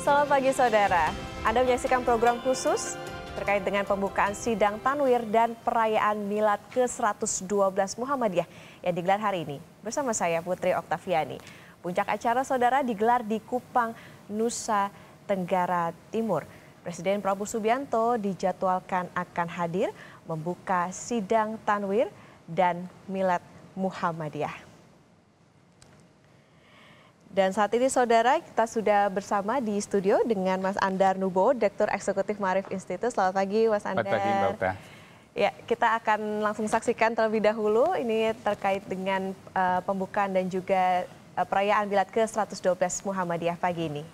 Selamat pagi saudara, Anda menyaksikan program khusus terkait dengan pembukaan sidang Tanwir dan perayaan Milad ke-112 Muhammadiyah yang digelar hari ini. Bersama saya Putri Oktaviani. Puncak acara saudara digelar di Kupang, Nusa Tenggara Timur. Presiden Prabowo Subianto dijadwalkan akan hadir membuka sidang Tanwir dan Milad Muhammadiyah. Dan saat ini saudara kita sudah bersama di studio dengan Mas Andar Nubo, Direktur Eksekutif Maarif Institute. Selamat pagi Mas Andar. Selamat pagi Mbak Okta. Ya, kita akan langsung saksikan terlebih dahulu ini terkait dengan pembukaan dan juga perayaan Milad ke-112 Muhammadiyah pagi ini.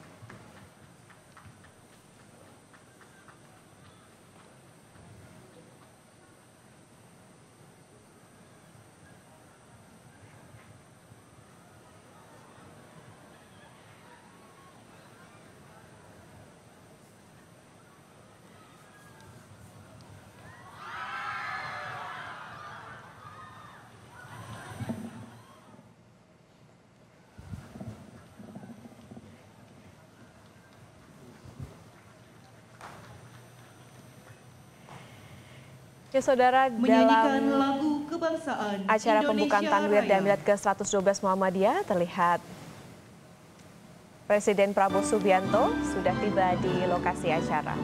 Ya saudara, dalam lagu kebangsaan acara pembukaan Tanwir dan Milad ke-112 Muhammadiyah terlihat Presiden Prabowo Subianto sudah tiba di lokasi acara.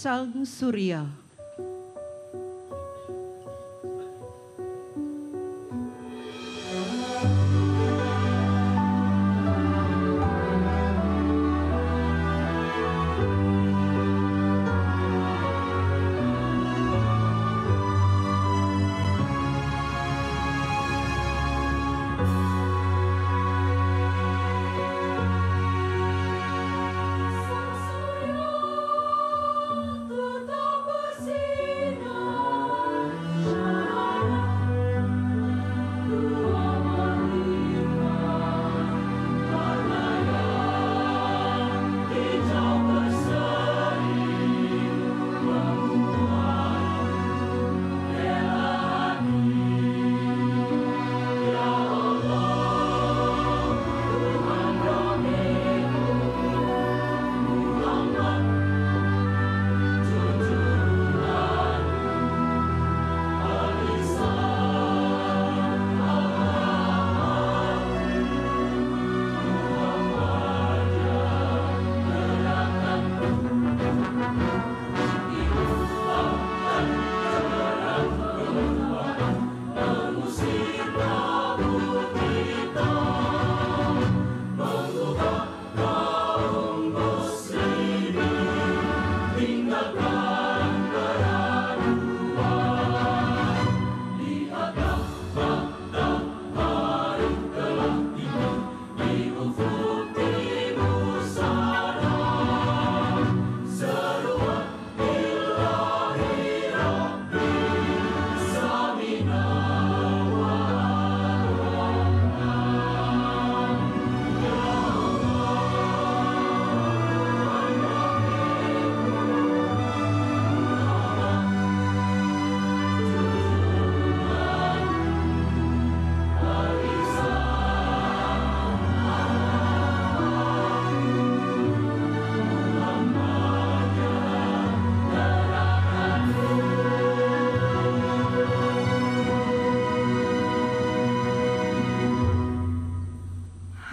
Sang Surya.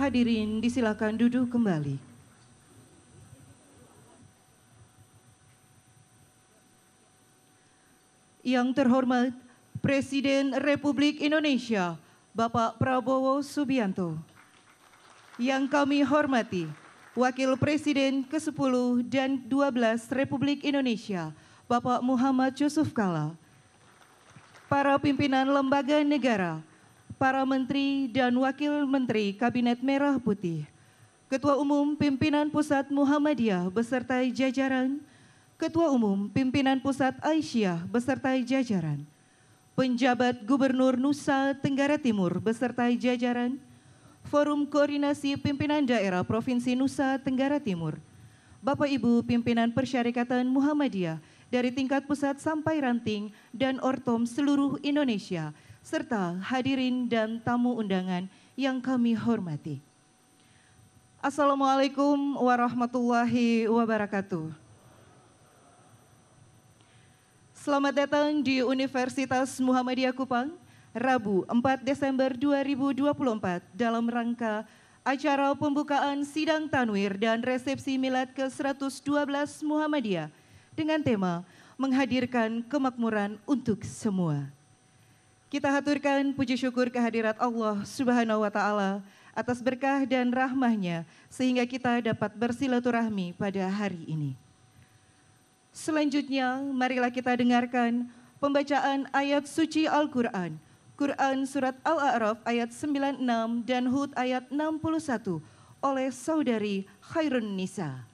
Hadirin disilakan duduk kembali. Yang terhormat Presiden Republik Indonesia, Bapak Prabowo Subianto. Yang kami hormati Wakil Presiden ke-10 dan 12 Republik Indonesia, Bapak Muhammad Yusuf Kalla. Para pimpinan lembaga negara, para menteri dan wakil menteri Kabinet Merah Putih, Ketua Umum Pimpinan Pusat Muhammadiyah beserta jajaran, Ketua Umum Pimpinan Pusat Aisyah beserta jajaran, penjabat Gubernur Nusa Tenggara Timur beserta jajaran, Forum Koordinasi Pimpinan Daerah Provinsi Nusa Tenggara Timur, Bapak Ibu Pimpinan Persyarikatan Muhammadiyah dari tingkat pusat sampai ranting dan ortom seluruh Indonesia, serta hadirin dan tamu undangan yang kami hormati. Assalamualaikum warahmatullahi wabarakatuh. Selamat datang di Universitas Muhammadiyah Kupang, Rabu 4 Desember 2024 dalam rangka acara pembukaan Sidang Tanwir dan Resepsi Milad ke-112 Muhammadiyah dengan tema menghadirkan kemakmuran untuk semua. Kita haturkan puji syukur kehadirat Allah Subhanahu wa Ta'ala atas berkah dan rahmah-Nya sehingga kita dapat bersilaturahmi pada hari ini. Selanjutnya, marilah kita dengarkan pembacaan ayat suci Al-Quran, Quran Surat Al-A'raf ayat 96 dan Hud ayat 61 oleh Saudari Khairun Nisa.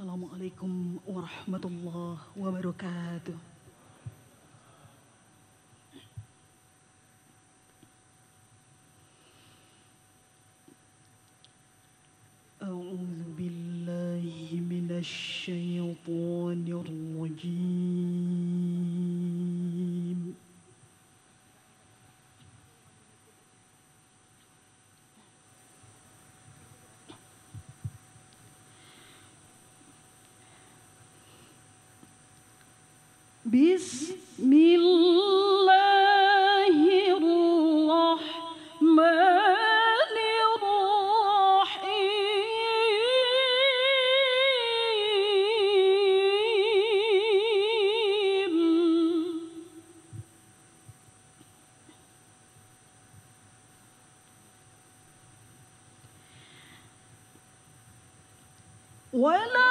Assalamualaikum warahmatullahi wabarakatuh. A'udzu billahi minasy syaithanir rajim. Bismillahirrahmanirrahim. Walau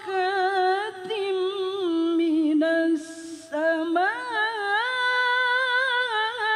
بركات من السماء والأرض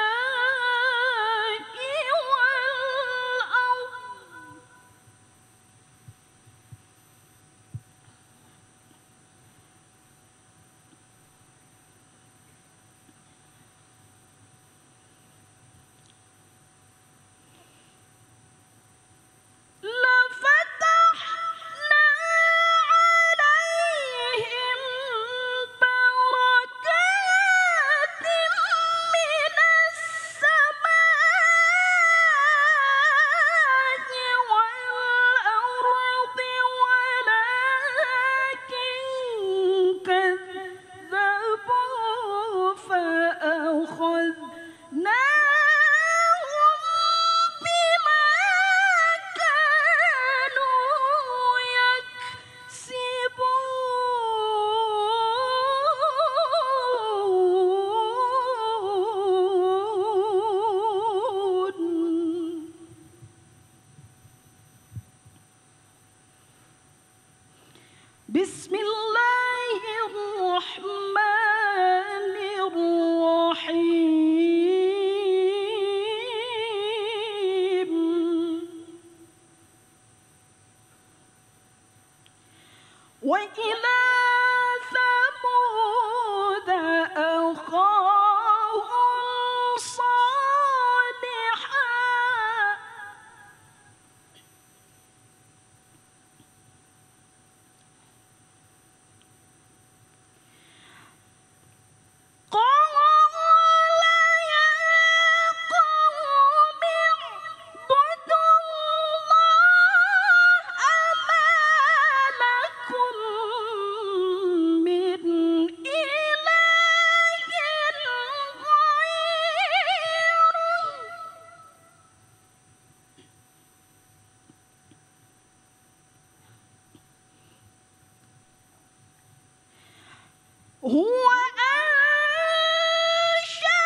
وإلى ثمود أخاهم صالحا قال يا قوم اعبدوا الله ما لكم من إله غيره هو أنشأكم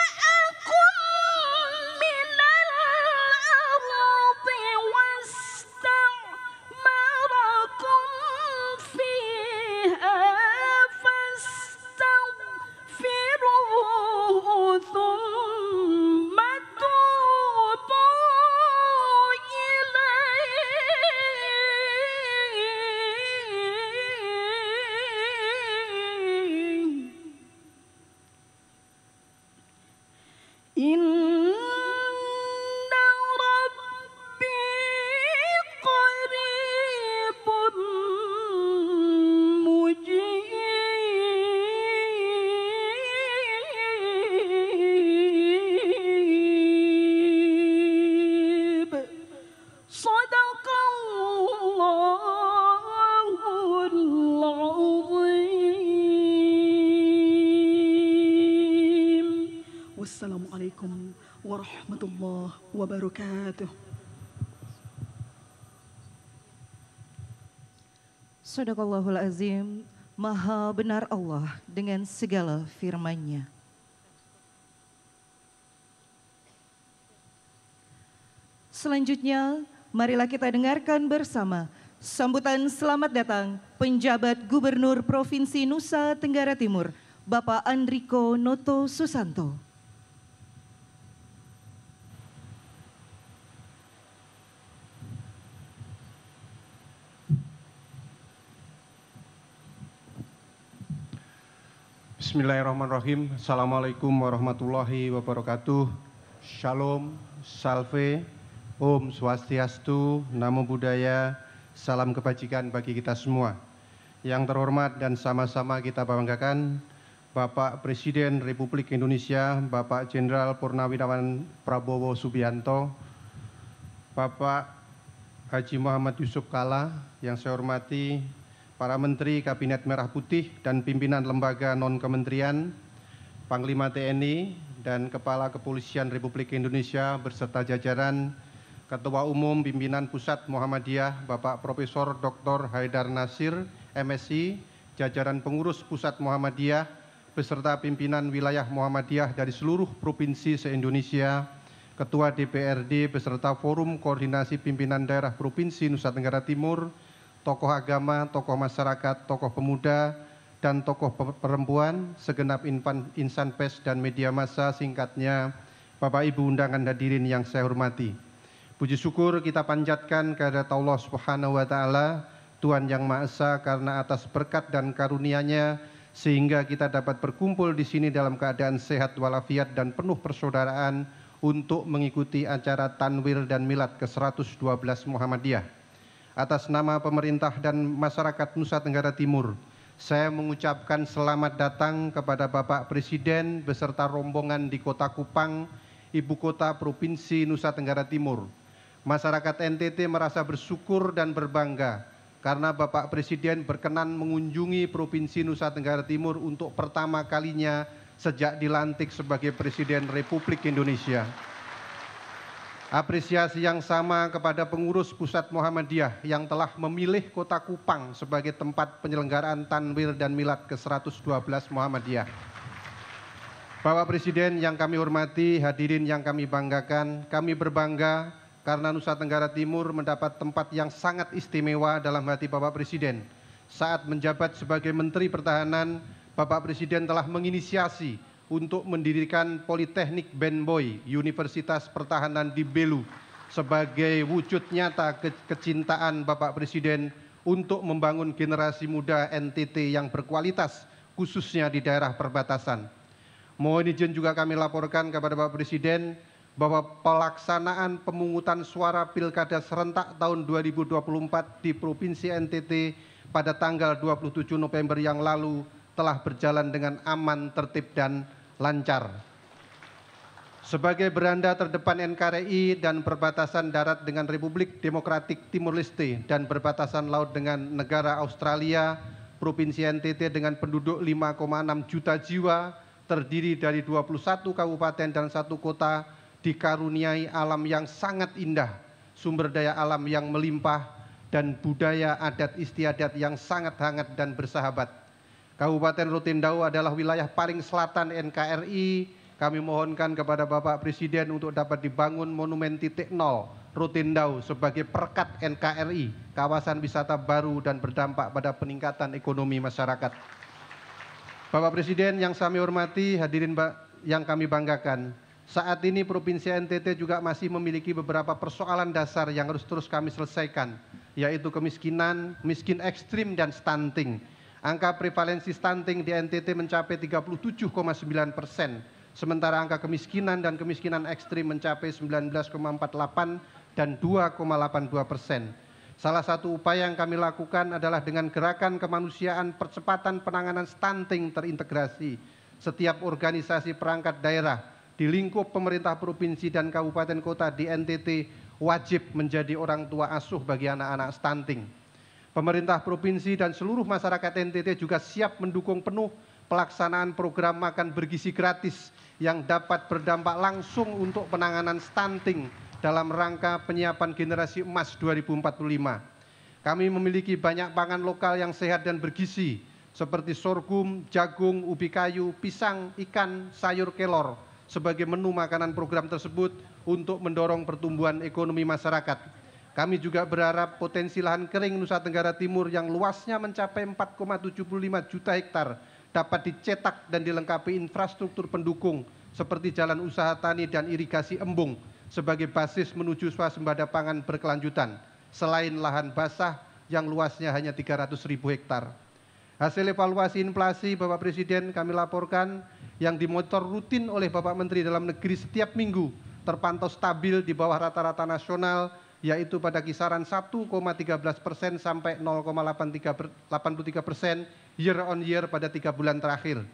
من الأرض واستعمركم فيها فاستغفروه ثم توبوا إليه إن ربي قريب مجيب صدق الله العظيم والسلام عليكم ورحمة الله وبركاته. Sadaqallahul azim, maha benar Allah dengan segala firman-Nya. Selanjutnya, marilah kita dengarkan bersama sambutan selamat datang penjabat Gubernur Provinsi Nusa Tenggara Timur, Bapak Andriko Noto Susanto. Bismillahirrahmanirrahim. Assalamualaikum warahmatullahi wabarakatuh. Shalom, salve, Om Swastiastu, Namo Buddhaya, salam kebajikan bagi kita semua. Yang terhormat dan sama-sama kita banggakan, Bapak Presiden Republik Indonesia, Bapak Jenderal Purnawirawan Prabowo Subianto, Bapak Haji Muhammad Yusuf Kalla, yang saya hormati, para Menteri Kabinet Merah Putih dan pimpinan lembaga non-kementerian, Panglima TNI dan Kepala Kepolisian Republik Indonesia beserta jajaran, Ketua Umum Pimpinan Pusat Muhammadiyah Bapak Profesor Dr. Haidar Nasir, MSI, jajaran pengurus Pusat Muhammadiyah beserta pimpinan wilayah Muhammadiyah dari seluruh provinsi se-Indonesia, Ketua DPRD beserta Forum Koordinasi Pimpinan Daerah Provinsi Nusa Tenggara Timur, tokoh agama, tokoh masyarakat, tokoh pemuda, dan tokoh perempuan, segenap insan pers dan media massa, singkatnya Bapak Ibu undangan hadirin yang saya hormati. Puji syukur kita panjatkan kehadirat Allah Subhanahu wa Ta'ala, Tuhan yang Maha Esa, karena atas berkat dan karunia-Nya sehingga kita dapat berkumpul di sini dalam keadaan sehat walafiat dan penuh persaudaraan untuk mengikuti acara Tanwir dan Milad ke-112 Muhammadiyah. Atas nama pemerintah dan masyarakat Nusa Tenggara Timur, saya mengucapkan selamat datang kepada Bapak Presiden beserta rombongan di Kota Kupang, Ibu Kota Provinsi Nusa Tenggara Timur. Masyarakat NTT merasa bersyukur dan berbangga karena Bapak Presiden berkenan mengunjungi Provinsi Nusa Tenggara Timur untuk pertama kalinya sejak dilantik sebagai Presiden Republik Indonesia. Apresiasi yang sama kepada pengurus Pusat Muhammadiyah yang telah memilih Kota Kupang sebagai tempat penyelenggaraan Tanwir dan Milad ke-112 Muhammadiyah. Bapak Presiden yang kami hormati, hadirin yang kami banggakan, kami berbangga karena Nusa Tenggara Timur mendapat tempat yang sangat istimewa dalam hati Bapak Presiden. Saat menjabat sebagai Menteri Pertahanan, Bapak Presiden telah menginisiasi untuk mendirikan Politeknik Benboy, Universitas Pertahanan di Belu, sebagai wujud nyata kecintaan Bapak Presiden untuk membangun generasi muda NTT yang berkualitas, khususnya di daerah perbatasan. Mohon izin juga kami laporkan kepada Bapak Presiden bahwa pelaksanaan pemungutan suara Pilkada serentak tahun 2024 di Provinsi NTT pada tanggal 27 November yang lalu telah berjalan dengan aman, tertib, dan lancar. Sebagai beranda terdepan NKRI dan perbatasan darat dengan Republik Demokratik Timur Leste dan berbatasan laut dengan negara Australia, Provinsi NTT dengan penduduk 5,6 juta jiwa, terdiri dari 21 kabupaten dan 1 kota, dikaruniai alam yang sangat indah, sumber daya alam yang melimpah, dan budaya adat istiadat yang sangat hangat dan bersahabat. Kabupaten Rotendao adalah wilayah paling selatan NKRI. Kami mohonkan kepada Bapak Presiden untuk dapat dibangun Monumen Titik Nol Rotendao sebagai perekat NKRI, kawasan wisata baru dan berdampak pada peningkatan ekonomi masyarakat. Bapak Presiden yang kami hormati, hadirin yang kami banggakan, saat ini Provinsi NTT juga masih memiliki beberapa persoalan dasar yang harus terus kami selesaikan, yaitu kemiskinan, miskin ekstrim, dan stunting. Angka prevalensi stunting di NTT mencapai 37,9%, sementara angka kemiskinan dan kemiskinan ekstrim mencapai 19,48 dan 2,82%. Salah satu upaya yang kami lakukan adalah dengan gerakan kemanusiaan percepatan penanganan stunting terintegrasi. Setiap organisasi perangkat daerah di lingkup pemerintah provinsi dan kabupaten kota di NTT wajib menjadi orang tua asuh bagi anak-anak stunting. Pemerintah provinsi dan seluruh masyarakat NTT juga siap mendukung penuh pelaksanaan program makan bergizi gratis yang dapat berdampak langsung untuk penanganan stunting dalam rangka penyiapan generasi emas 2045. Kami memiliki banyak pangan lokal yang sehat dan bergizi seperti sorghum, jagung, ubi kayu, pisang, ikan, sayur kelor sebagai menu makanan program tersebut untuk mendorong pertumbuhan ekonomi masyarakat. Kami juga berharap potensi lahan kering Nusa Tenggara Timur yang luasnya mencapai 4,75 juta hektar dapat dicetak dan dilengkapi infrastruktur pendukung seperti jalan usaha tani dan irigasi embung sebagai basis menuju swasembada pangan berkelanjutan, selain lahan basah yang luasnya hanya 300.000 hektar. Hasil evaluasi inflasi Bapak Presiden kami laporkan yang dimonitor rutin oleh Bapak Menteri Dalam Negeri setiap minggu terpantau stabil di bawah rata-rata nasional, yaitu pada kisaran 1,13% sampai 0,83% year on year pada 3 bulan terakhir.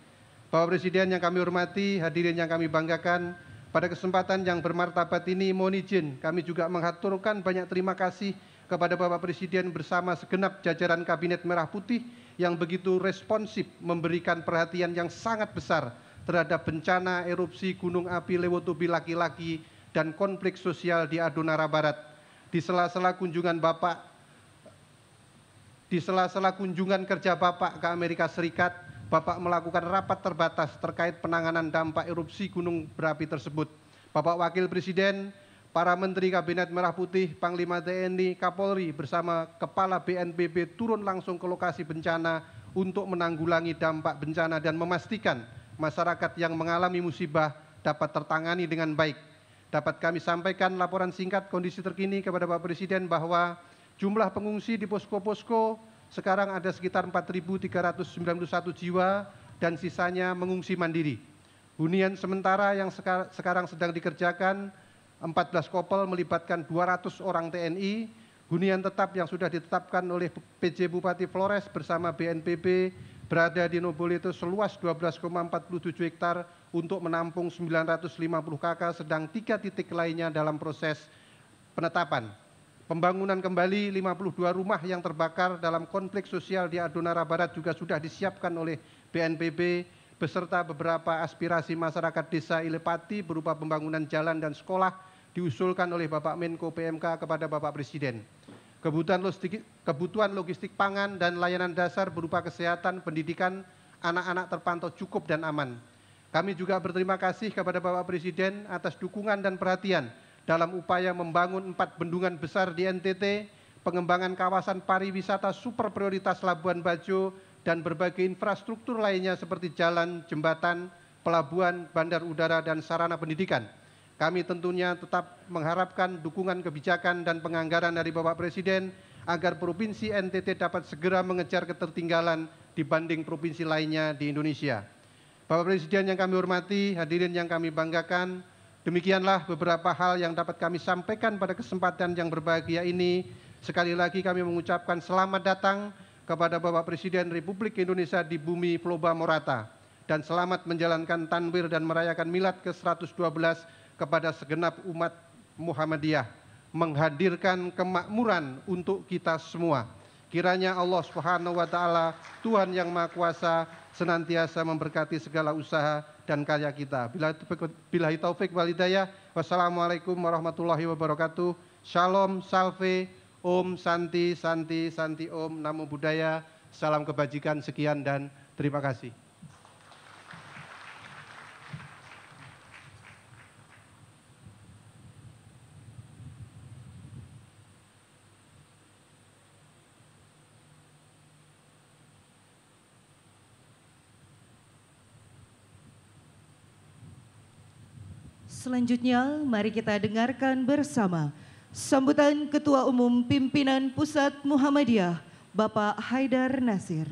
Bapak Presiden yang kami hormati, hadirin yang kami banggakan, pada kesempatan yang bermartabat ini mohon izin kami juga mengaturkan banyak terima kasih kepada Bapak Presiden bersama segenap jajaran Kabinet Merah Putih yang begitu responsif memberikan perhatian yang sangat besar terhadap bencana erupsi Gunung Api Lewotobi Laki-Laki dan konflik sosial di Adonara Barat. Di sela-sela kunjungan kerja Bapak ke Amerika Serikat, Bapak melakukan rapat terbatas terkait penanganan dampak erupsi gunung berapi tersebut. Bapak Wakil Presiden, para Menteri Kabinet Merah Putih, Panglima TNI, Kapolri bersama Kepala BNPB turun langsung ke lokasi bencana untuk menanggulangi dampak bencana dan memastikan masyarakat yang mengalami musibah dapat tertangani dengan baik. Dapat kami sampaikan laporan singkat kondisi terkini kepada Bapak Presiden bahwa jumlah pengungsi di posko-posko sekarang ada sekitar 4.391 jiwa dan sisanya mengungsi mandiri. Hunian sementara yang sekarang sedang dikerjakan 14 kopel melibatkan 200 orang TNI. Hunian tetap yang sudah ditetapkan oleh PJ Bupati Flores bersama BNPB berada di Noboleto seluas 12,47 hektar untuk menampung 950 KK, sedang 3 titik lainnya dalam proses penetapan. Pembangunan kembali 52 rumah yang terbakar dalam konflik sosial di Adonara Barat juga sudah disiapkan oleh BNPB beserta beberapa aspirasi masyarakat desa Ilepati berupa pembangunan jalan dan sekolah diusulkan oleh Bapak Menko PMK kepada Bapak Presiden. Kebutuhan logistik pangan dan layanan dasar berupa kesehatan, pendidikan, anak-anak terpantau cukup dan aman. Kami juga berterima kasih kepada Bapak Presiden atas dukungan dan perhatian dalam upaya membangun 4 bendungan besar di NTT, pengembangan kawasan pariwisata super prioritas Labuan Bajo, dan berbagai infrastruktur lainnya seperti jalan, jembatan, pelabuhan, bandar udara, dan sarana pendidikan. Kami tentunya tetap mengharapkan dukungan kebijakan dan penganggaran dari Bapak Presiden agar Provinsi NTT dapat segera mengejar ketertinggalan dibanding provinsi lainnya di Indonesia. Bapak Presiden yang kami hormati, hadirin yang kami banggakan, demikianlah beberapa hal yang dapat kami sampaikan pada kesempatan yang berbahagia ini. Sekali lagi kami mengucapkan selamat datang kepada Bapak Presiden Republik Indonesia di bumi Floba Morata, dan selamat menjalankan tanwir dan merayakan milad ke-112 kepada segenap umat Muhammadiyah, menghadirkan kemakmuran untuk kita semua. Kiranya Allah Subhanahu wa Ta'ala, Tuhan yang Maha Kuasa, senantiasa memberkati segala usaha dan karya kita. Billahi taufik wal hidayah. Wassalamualaikum warahmatullahi wabarakatuh. Shalom, salve, Om, Santi, Santi, Santi, Om, Namo Buddhaya. Salam kebajikan, sekian dan terima kasih. Selanjutnya, mari kita dengarkan bersama sambutan Ketua Umum Pimpinan Pusat Muhammadiyah, Bapak Haidar Nasir.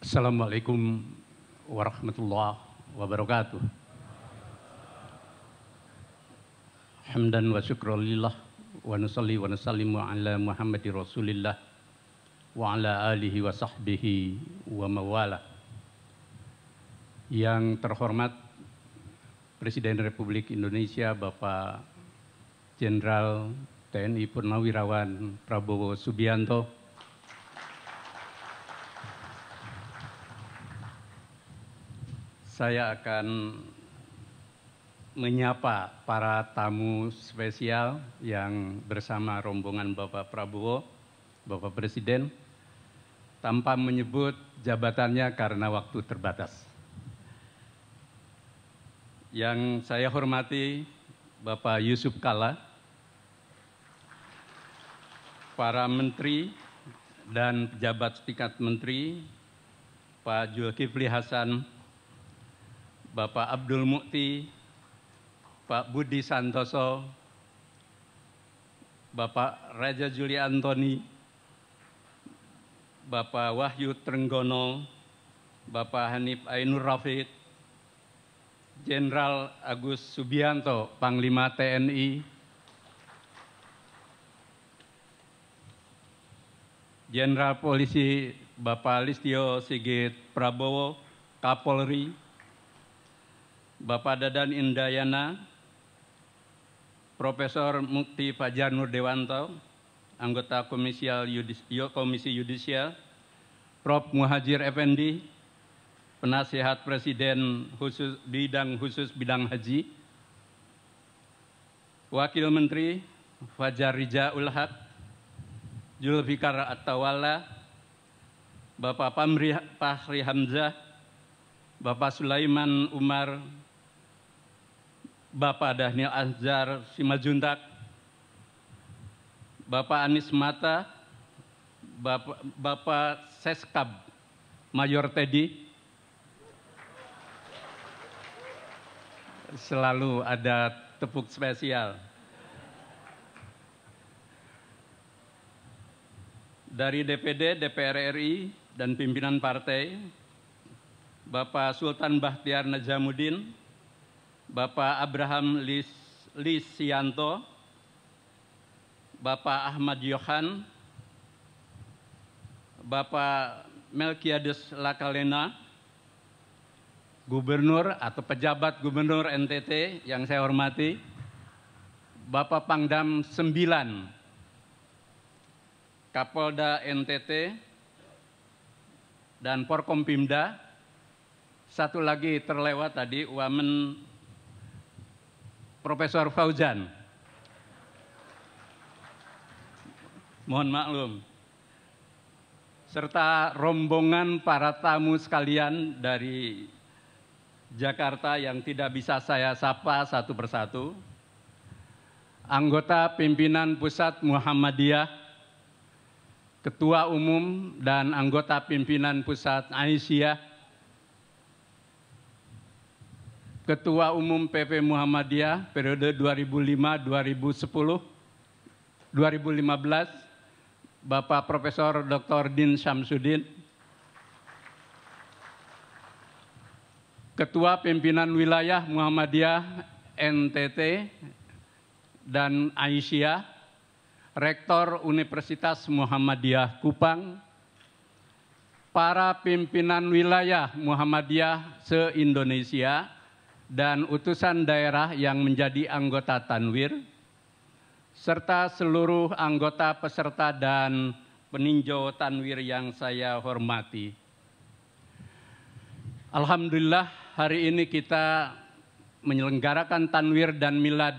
Assalamualaikum warahmatullahi wabarakatuh. Hamdan wa syukrulillah wa nusalli wa nusallimu ala Muhammadir Rasulillah wa ala alihi wa sahbihi wa mawala. Yang terhormat Presiden Republik Indonesia Bapak Jenderal TNI Purnawirawan Prabowo Subianto, saya akan menyapa para tamu spesial yang bersama rombongan Bapak Prabowo, Bapak Presiden, tanpa menyebut jabatannya karena waktu terbatas. Yang saya hormati Bapak Yusuf Kalla, para menteri dan pejabat setingkat menteri, Pak Zulkifli Hasan, Bapak Abdul Mukti, Pak Budi Santoso, Bapak Raja Juli Antoni, Bapak Wahyu Trenggono, Bapak Hanif Ainur Rafiq, Jenderal Agus Subianto, Panglima TNI, Jenderal Polisi Bapak Listio Sigit Prabowo, Kapolri, Bapak Dadan Indayana, Profesor Mukti Fajar Nurdewanto, anggota Komisi Yudisial, Prof. Muhajir Effendi, Penasihat Presiden khusus bidang haji, Wakil Menteri Fajar Rijaul Haq, Zulfikar At-Tawalla, Bapak Fahri Hamzah, Bapak Sulaiman Umar, Bapak Daniel Azhar Simajuntak, Bapak Anies Mata, Bapak Seskab Mayor Teddy, selalu ada tepuk spesial. Dari DPD, DPR RI, dan pimpinan partai, Bapak Sultan Bahtiar Najamuddin, Bapak Abraham Lisianto, Bapak Ahmad Yohan, Bapak Melkiades Lakalena, Gubernur atau pejabat Gubernur NTT yang saya hormati, Bapak Pangdam 9, Kapolda NTT, dan Forkompimda. Satu lagi terlewat tadi, Wamen Profesor Fauzan. Mohon maklum. Serta rombongan para tamu sekalian dari Jakarta yang tidak bisa saya sapa satu persatu. anggota pimpinan Pusat Muhammadiyah, Ketua Umum dan anggota pimpinan Pusat Aisyah, Ketua Umum PP Muhammadiyah periode 2005-2015, Bapak Profesor Dr. Din Syamsuddin, Ketua Pimpinan Wilayah Muhammadiyah NTT dan Aisyah, Rektor Universitas Muhammadiyah Kupang, para pimpinan wilayah Muhammadiyah se-Indonesia, dan utusan daerah yang menjadi anggota Tanwir, serta seluruh anggota peserta dan peninjau Tanwir yang saya hormati. Alhamdulillah, hari ini kita menyelenggarakan Tanwir dan Milad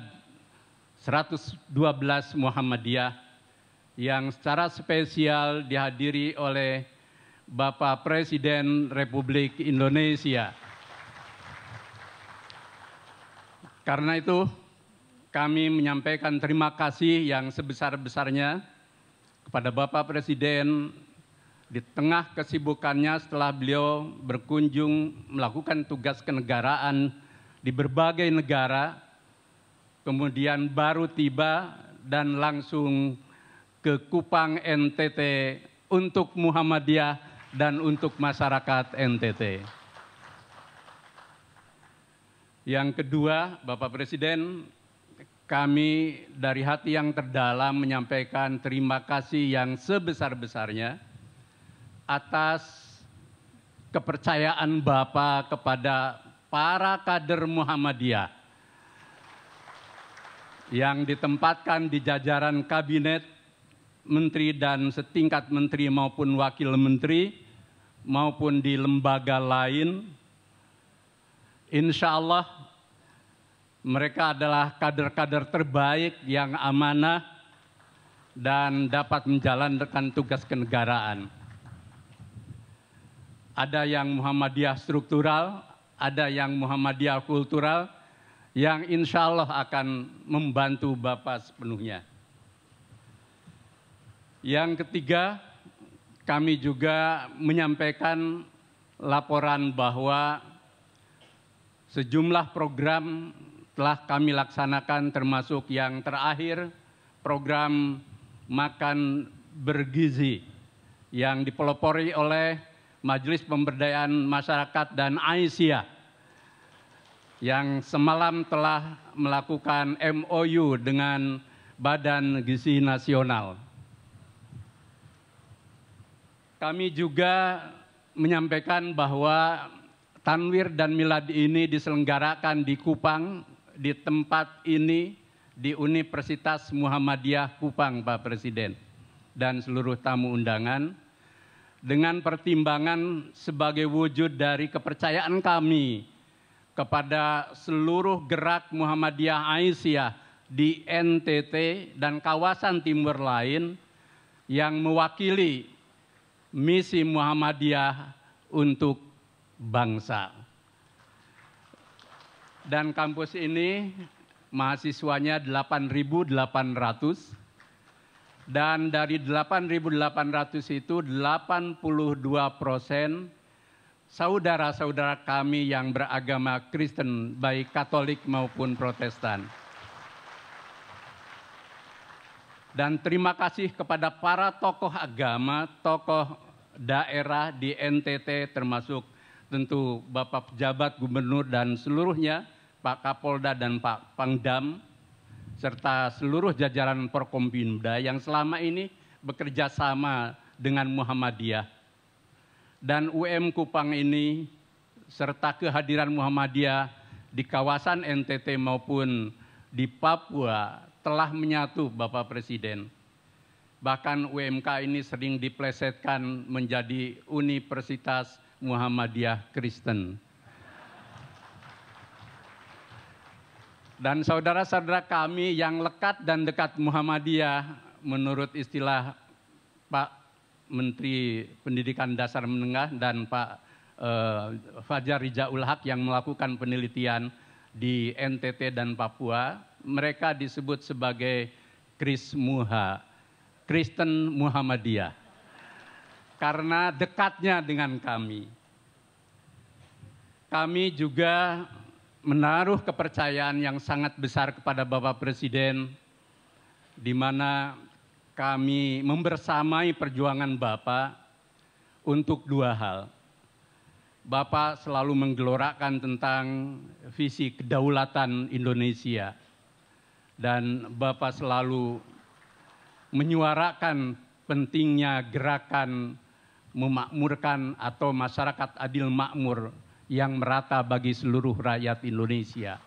112 Muhammadiyah yang secara spesial dihadiri oleh Bapak Presiden Republik Indonesia. Karena itu, kami menyampaikan terima kasih yang sebesar-besarnya kepada Bapak Presiden di tengah kesibukannya setelah beliau berkunjung melakukan tugas kenegaraan di berbagai negara, kemudian baru tiba dan langsung ke Kupang NTT untuk Muhammadiyah dan untuk masyarakat NTT. Yang kedua, Bapak Presiden, kami dari hati yang terdalam menyampaikan terima kasih yang sebesar-besarnya atas kepercayaan Bapak kepada para kader Muhammadiyah yang ditempatkan di jajaran kabinet, menteri dan setingkat menteri maupun wakil menteri, maupun di lembaga lain. Insya Allah mereka adalah kader-kader terbaik yang amanah dan dapat menjalankan tugas kenegaraan. Ada yang Muhammadiyah struktural, ada yang Muhammadiyah kultural, yang insya Allah akan membantu Bapak sepenuhnya. Yang ketiga, kami juga menyampaikan laporan bahwa sejumlah program telah kami laksanakan, termasuk yang terakhir program makan bergizi yang dipelopori oleh Majelis Pemberdayaan Masyarakat dan Aisyah, yang semalam telah melakukan MOU dengan Badan Gizi Nasional. Kami juga menyampaikan bahwa Tanwir dan Milad ini diselenggarakan di Kupang, di tempat ini, di Universitas Muhammadiyah Kupang, Pak Presiden, dan seluruh tamu undangan, dengan pertimbangan sebagai wujud dari kepercayaan kami kepada seluruh gerak Muhammadiyah Aisyah di NTT dan kawasan timur lain yang mewakili misi Muhammadiyah untuk bangsa. Dan kampus ini mahasiswanya 8.800, dan dari 8.800 itu 82% saudara-saudara kami yang beragama Kristen, baik Katolik maupun Protestan. Dan terima kasih kepada para tokoh agama, tokoh daerah di NTT, termasuk tentu Bapak Pejabat Gubernur dan seluruhnya, Pak Kapolda dan Pak Pangdam, serta seluruh jajaran Forkompimda yang selama ini bekerja sama dengan Muhammadiyah. Dan UM Kupang ini serta kehadiran Muhammadiyah di kawasan NTT maupun di Papua telah menyatu, Bapak Presiden. Bahkan UMK ini sering diplesetkan menjadi Universitas Muhammadiyah Kristen. Dan saudara-saudara kami yang lekat dan dekat Muhammadiyah, menurut istilah Pak Menteri Pendidikan Dasar Menengah dan Pak Fajar Rijaul Haq yang melakukan penelitian di NTT dan Papua, mereka disebut sebagai Kristen Muhammadiyah, karena dekatnya dengan kami. Kami juga menaruh kepercayaan yang sangat besar kepada Bapak Presiden, di mana kami membersamai perjuangan Bapak untuk dua hal. Bapak selalu menggelorakan tentang visi kedaulatan Indonesia, dan Bapak selalu menyuarakan pentingnya gerakan memakmurkan atau masyarakat adil makmur yang merata bagi seluruh rakyat Indonesia.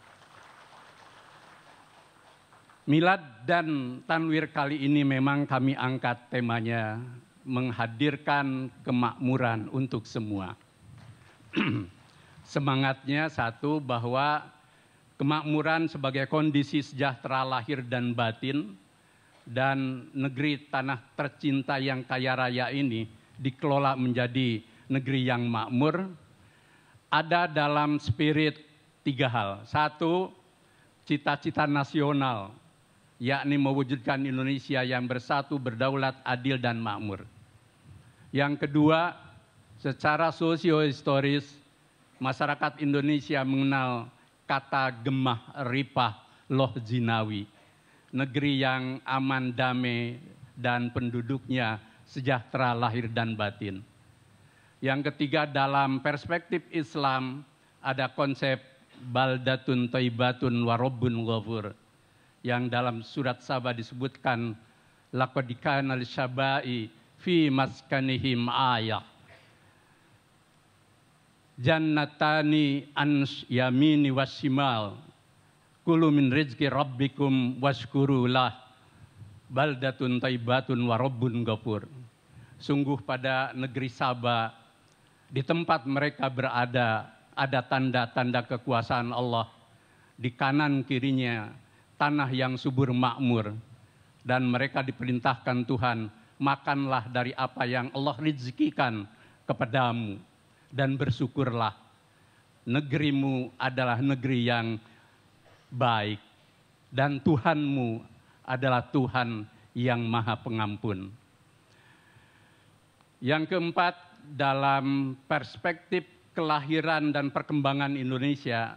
Milad dan Tanwir kali ini memang kami angkat temanya menghadirkan kemakmuran untuk semua. Semangatnya satu, bahwa kemakmuran sebagai kondisi sejahtera lahir dan batin, dan negeri tanah tercinta yang kaya raya ini dikelola menjadi negeri yang makmur, ada dalam spirit tiga hal. Satu, cita-cita nasional, yakni mewujudkan Indonesia yang bersatu, berdaulat, adil, dan makmur. Yang kedua, secara sosiohistoris, masyarakat Indonesia mengenal kata gemah ripah loh jinawi, negeri yang aman, damai, dan penduduknya sejahtera lahir dan batin. Yang ketiga, dalam perspektif Islam ada konsep baldatun thayyibatun wa rabbun ghafur, yang dalam surat Saba disebutkan laqad kana lisyabai fi maskanihim ayah. Jannatani an yamini washimal, kulu min rizki rabbikum washkuru lah, baldatun thayyibatun wa rabbun ghafur. Sungguh pada negeri Saba, di tempat mereka berada, ada tanda-tanda kekuasaan Allah. Di kanan kirinya tanah yang subur makmur, dan mereka diperintahkan Tuhan, makanlah dari apa yang Allah rezekikan kepadamu, dan bersyukurlah. Negerimu adalah negeri yang baik, dan Tuhanmu adalah Tuhan yang Maha Pengampun. Yang keempat, dalam perspektif kelahiran dan perkembangan Indonesia,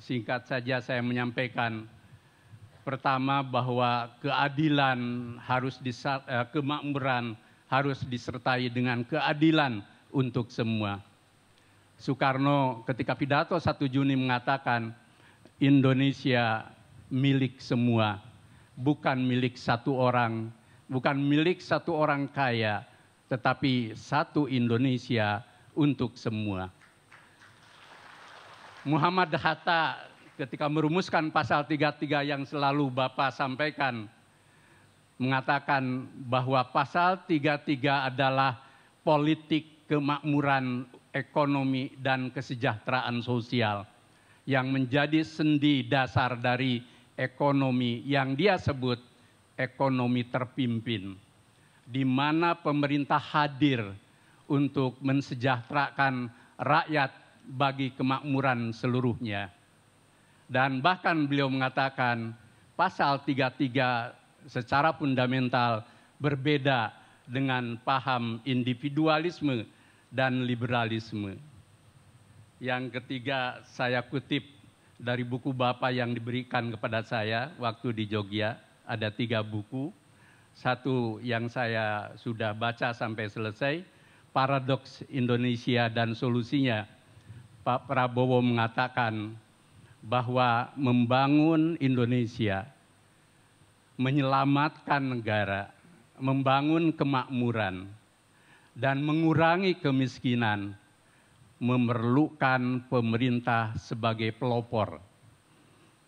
singkat saja saya menyampaikan, pertama bahwa keadilan kemakmuran harus disertai dengan keadilan untuk semua. Soekarno ketika pidato 1 Juni mengatakan, Indonesia milik semua, bukan milik satu orang, bukan milik satu orang kaya, tetapi satu Indonesia untuk semua. Muhammad Hatta ketika merumuskan pasal 33 yang selalu Bapak sampaikan, mengatakan bahwa pasal 33 adalah politik kemakmuran ekonomi dan kesejahteraan sosial yang menjadi sendi dasar dari ekonomi yang dia sebut ekonomi terpimpin, di mana pemerintah hadir untuk mensejahterakan rakyat bagi kemakmuran seluruhnya. Dan bahkan beliau mengatakan pasal 33 secara fundamental berbeda dengan paham individualisme dan liberalisme. Yang ketiga, saya kutip dari buku Bapak yang diberikan kepada saya waktu di Jogja. Ada 3 buku. Satu yang saya sudah baca sampai selesai, Paradoks Indonesia dan Solusinya. Pak Prabowo mengatakan bahwa membangun Indonesia, menyelamatkan negara, membangun kemakmuran, dan mengurangi kemiskinan memerlukan pemerintah sebagai pelopor.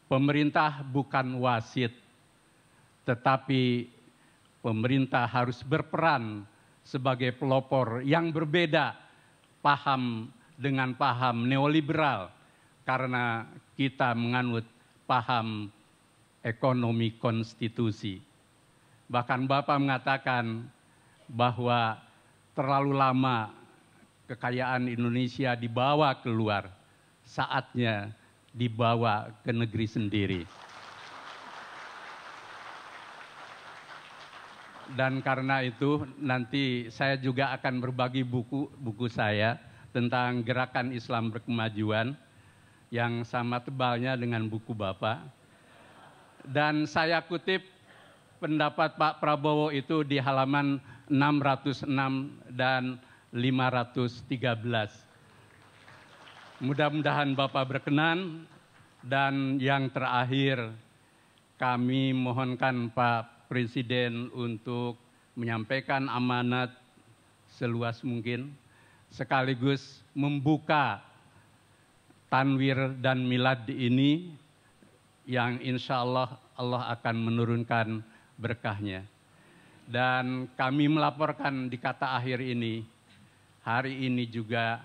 Pemerintah bukan wasit, tetapi pemerintah harus berperan sebagai pelopor yang berbeda paham dengan paham neoliberal, karena kita menganut paham ekonomi konstitusi. Bahkan Bapak mengatakan bahwa terlalu lama kekayaan Indonesia dibawa keluar, saatnya dibawa ke negeri sendiri. Dan karena itu nanti saya juga akan berbagi buku saya tentang gerakan Islam berkemajuan yang sama tebalnya dengan buku Bapak. Dan saya kutip pendapat Pak Prabowo itu di halaman 606 dan 513. Mudah-mudahan Bapak berkenan. Dan yang terakhir, kami mohonkan Pak Presiden untuk menyampaikan amanat seluas mungkin, sekaligus membuka Tanwir dan Milad ini yang insya Allah akan menurunkan berkahnya. Dan kami melaporkan di kata akhir ini, hari ini juga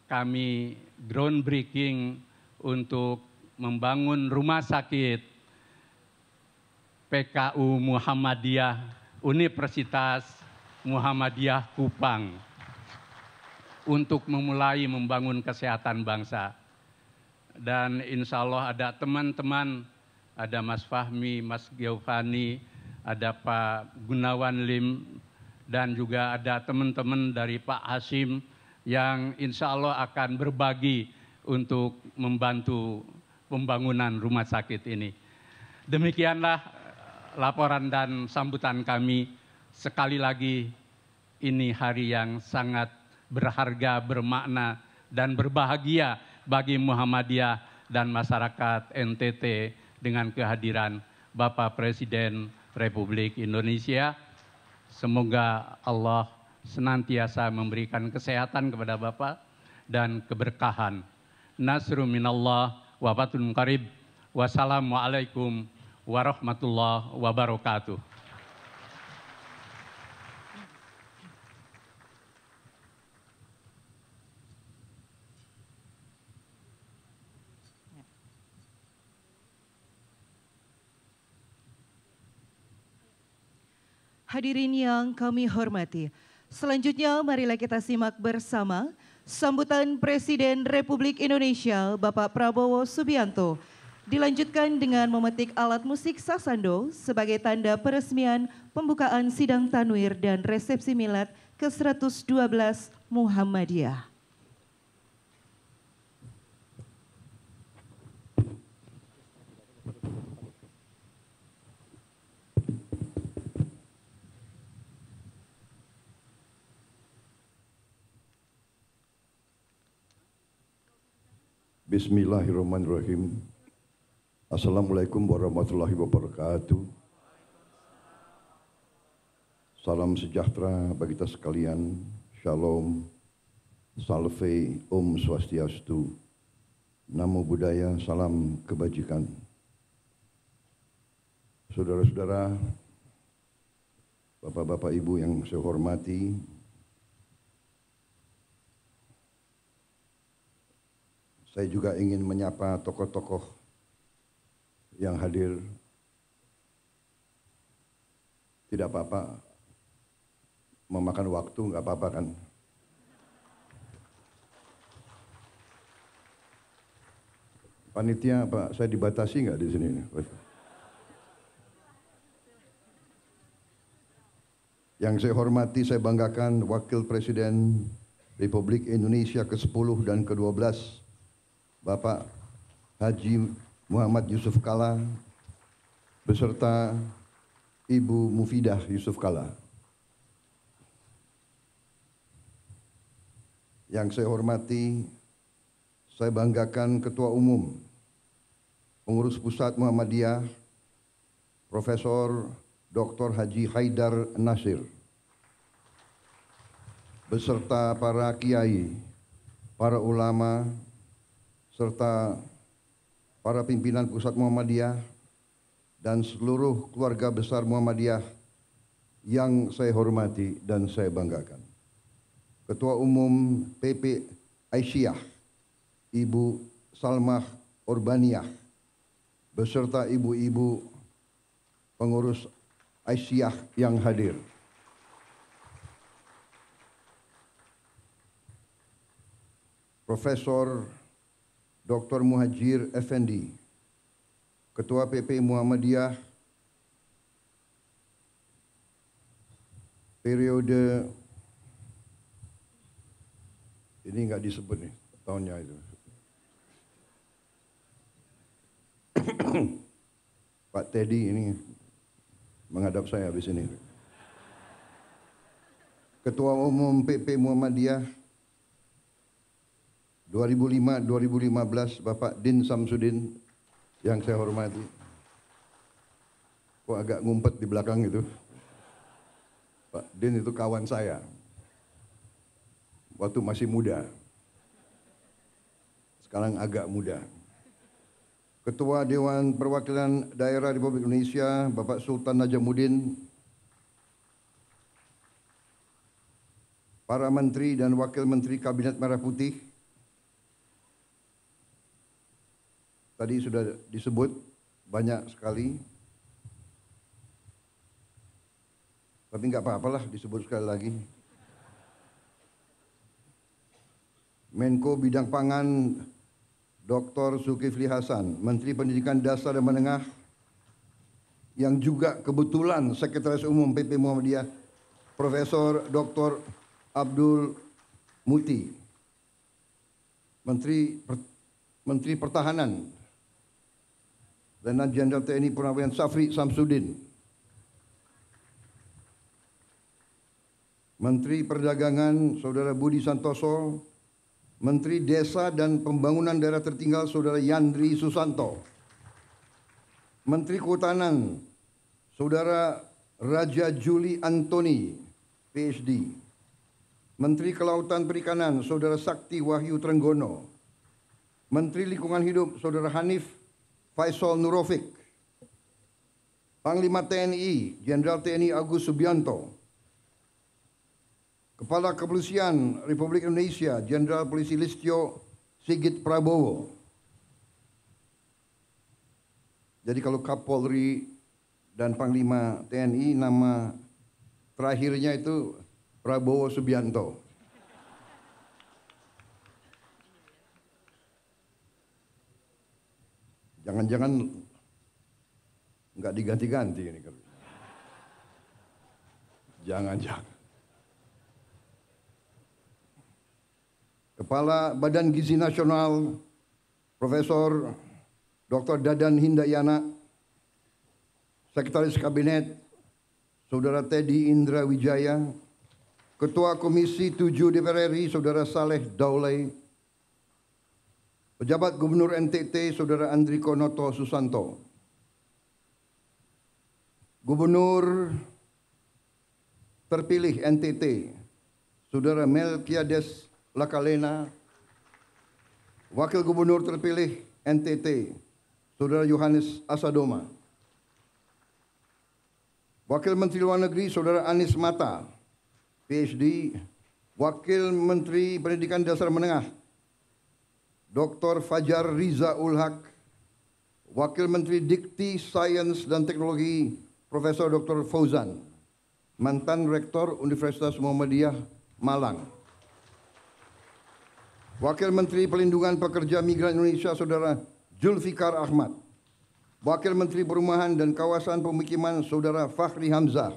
kami groundbreaking untuk membangun rumah sakit PKU Muhammadiyah Universitas Muhammadiyah Kupang untuk memulai membangun kesehatan bangsa. Dan insya Allah ada teman-teman, ada Mas Fahmi, Mas Giovanni, ada Pak Gunawan Lim, dan juga ada teman-teman dari Pak Hashim yang insya Allah akan berbagi untuk membantu pembangunan rumah sakit ini. Demikianlah laporan dan sambutan kami. Sekali lagi, ini hari yang sangat berharga, bermakna, dan berbahagia bagi Muhammadiyah dan masyarakat NTT dengan kehadiran Bapak Presiden Republik Indonesia. Semoga Allah senantiasa memberikan kesehatan kepada Bapak dan keberkahan. Nasrun minallah wa fathun qarib. Wassalamualaikum warahmatullahi wabarakatuh. Hadirin yang kami hormati, selanjutnya marilah kita simak bersama sambutan Presiden Republik Indonesia Bapak Prabowo Subianto. Dilanjutkan dengan memetik alat musik sasando sebagai tanda peresmian pembukaan sidang tanwir dan resepsi milad ke-112 Muhammadiyah. Bismillahirrahmanirrahim. Assalamualaikum warahmatullahi wabarakatuh. Salam sejahtera bagi kita sekalian. Shalom, salve, Om Swastiastu. Namo Buddhaya, salam kebajikan. Saudara-saudara, Bapak-bapak Ibu yang saya hormati, saya juga ingin menyapa tokoh-tokoh yang hadir. Tidak apa-apa, memakan waktu nggak apa-apa kan? Panitia, Pak, saya dibatasi nggak di sini? Yang saya hormati, saya banggakan Wakil Presiden Republik Indonesia ke-10 dan ke-12, Bapak Haji Muhammad Yusuf Kalla beserta Ibu Mufidah Yusuf Kalla. Yang saya hormati, saya banggakan Ketua Umum Pengurus Pusat Muhammadiyah Profesor Dr. Haji Haidar Nasir beserta para kiai, para ulama, serta para pimpinan Pusat Muhammadiyah dan seluruh keluarga besar Muhammadiyah yang saya hormati dan saya banggakan. Ketua Umum PP Aisyah, Ibu Salmah Urbaniyah, beserta ibu-ibu pengurus Aisyah yang hadir. Profesor Dr. Muhajir Effendi, Ketua PP Muhammadiyah, periode ini nggak disebut nih tahunnya itu. Pak Teddy ini menghadap saya habis ini. Ketua Umum PP Muhammadiyah 2005-2015 Bapak Din Samsudin yang saya hormati. Kok agak ngumpet di belakang itu. Pak Din itu kawan saya waktu masih muda. Sekarang agak muda. Ketua Dewan Perwakilan Daerah Republik Indonesia Bapak Sultan Najamuddin, para menteri dan wakil menteri Kabinet Merah Putih, tadi sudah disebut banyak sekali, tapi nggak apa-apalah disebut sekali lagi. Menko Bidang Pangan Dr. Zulkifli Hasan, Menteri Pendidikan Dasar dan Menengah, yang juga kebetulan Sekretaris Umum PP Muhammadiyah, Profesor Dr. Abdul Muti, Menteri Pertahanan, Letnan Jenderal TNI Purnawirawan Safri Samsudin, Menteri Perdagangan Saudara Budi Santoso, Menteri Desa dan Pembangunan Daerah Tertinggal Saudara Yandri Susanto, Menteri Kehutanan Saudara Raja Juli Antoni, PhD, Menteri Kelautan Perikanan Saudara Sakti Wahyu Trenggono, Menteri Lingkungan Hidup Saudara Hanif Faisal Nurofik, Panglima TNI Jenderal TNI Agus Subianto, Kepala Kepolisian Republik Indonesia Jenderal Polisi Listio Sigit Prabowo. Jadi kalau Kapolri dan Panglima TNI nama terakhirnya itu Prabowo Subianto. Jangan-jangan nggak diganti-ganti ini. Jangan-jangan. Kepala Badan Gizi Nasional Profesor Dr. Dadan Hindayana, Sekretaris Kabinet Saudara Teddy Indra Wijaya, Ketua Komisi 7 DPR RI Saudara Saleh Daulay, Pejabat Gubernur NTT Saudara Andriko Noto Susanto, Gubernur terpilih NTT Saudara Melkiades Lakalena, Wakil Gubernur terpilih NTT Saudara Yohanes Asadoma, Wakil Menteri Luar Negeri Saudara Anies Mata, PhD, Wakil Menteri Pendidikan Dasar Menengah Dr. Fajar Riza Ulhaq, Wakil Menteri Dikti, Sains dan Teknologi Profesor Dr. Fauzan, mantan Rektor Universitas Muhammadiyah Malang, Wakil Menteri Pelindungan Pekerja Migran Indonesia Saudara Zulfikar Ahmad, Wakil Menteri Perumahan dan Kawasan Pemukiman Saudara Fahri Hamzah,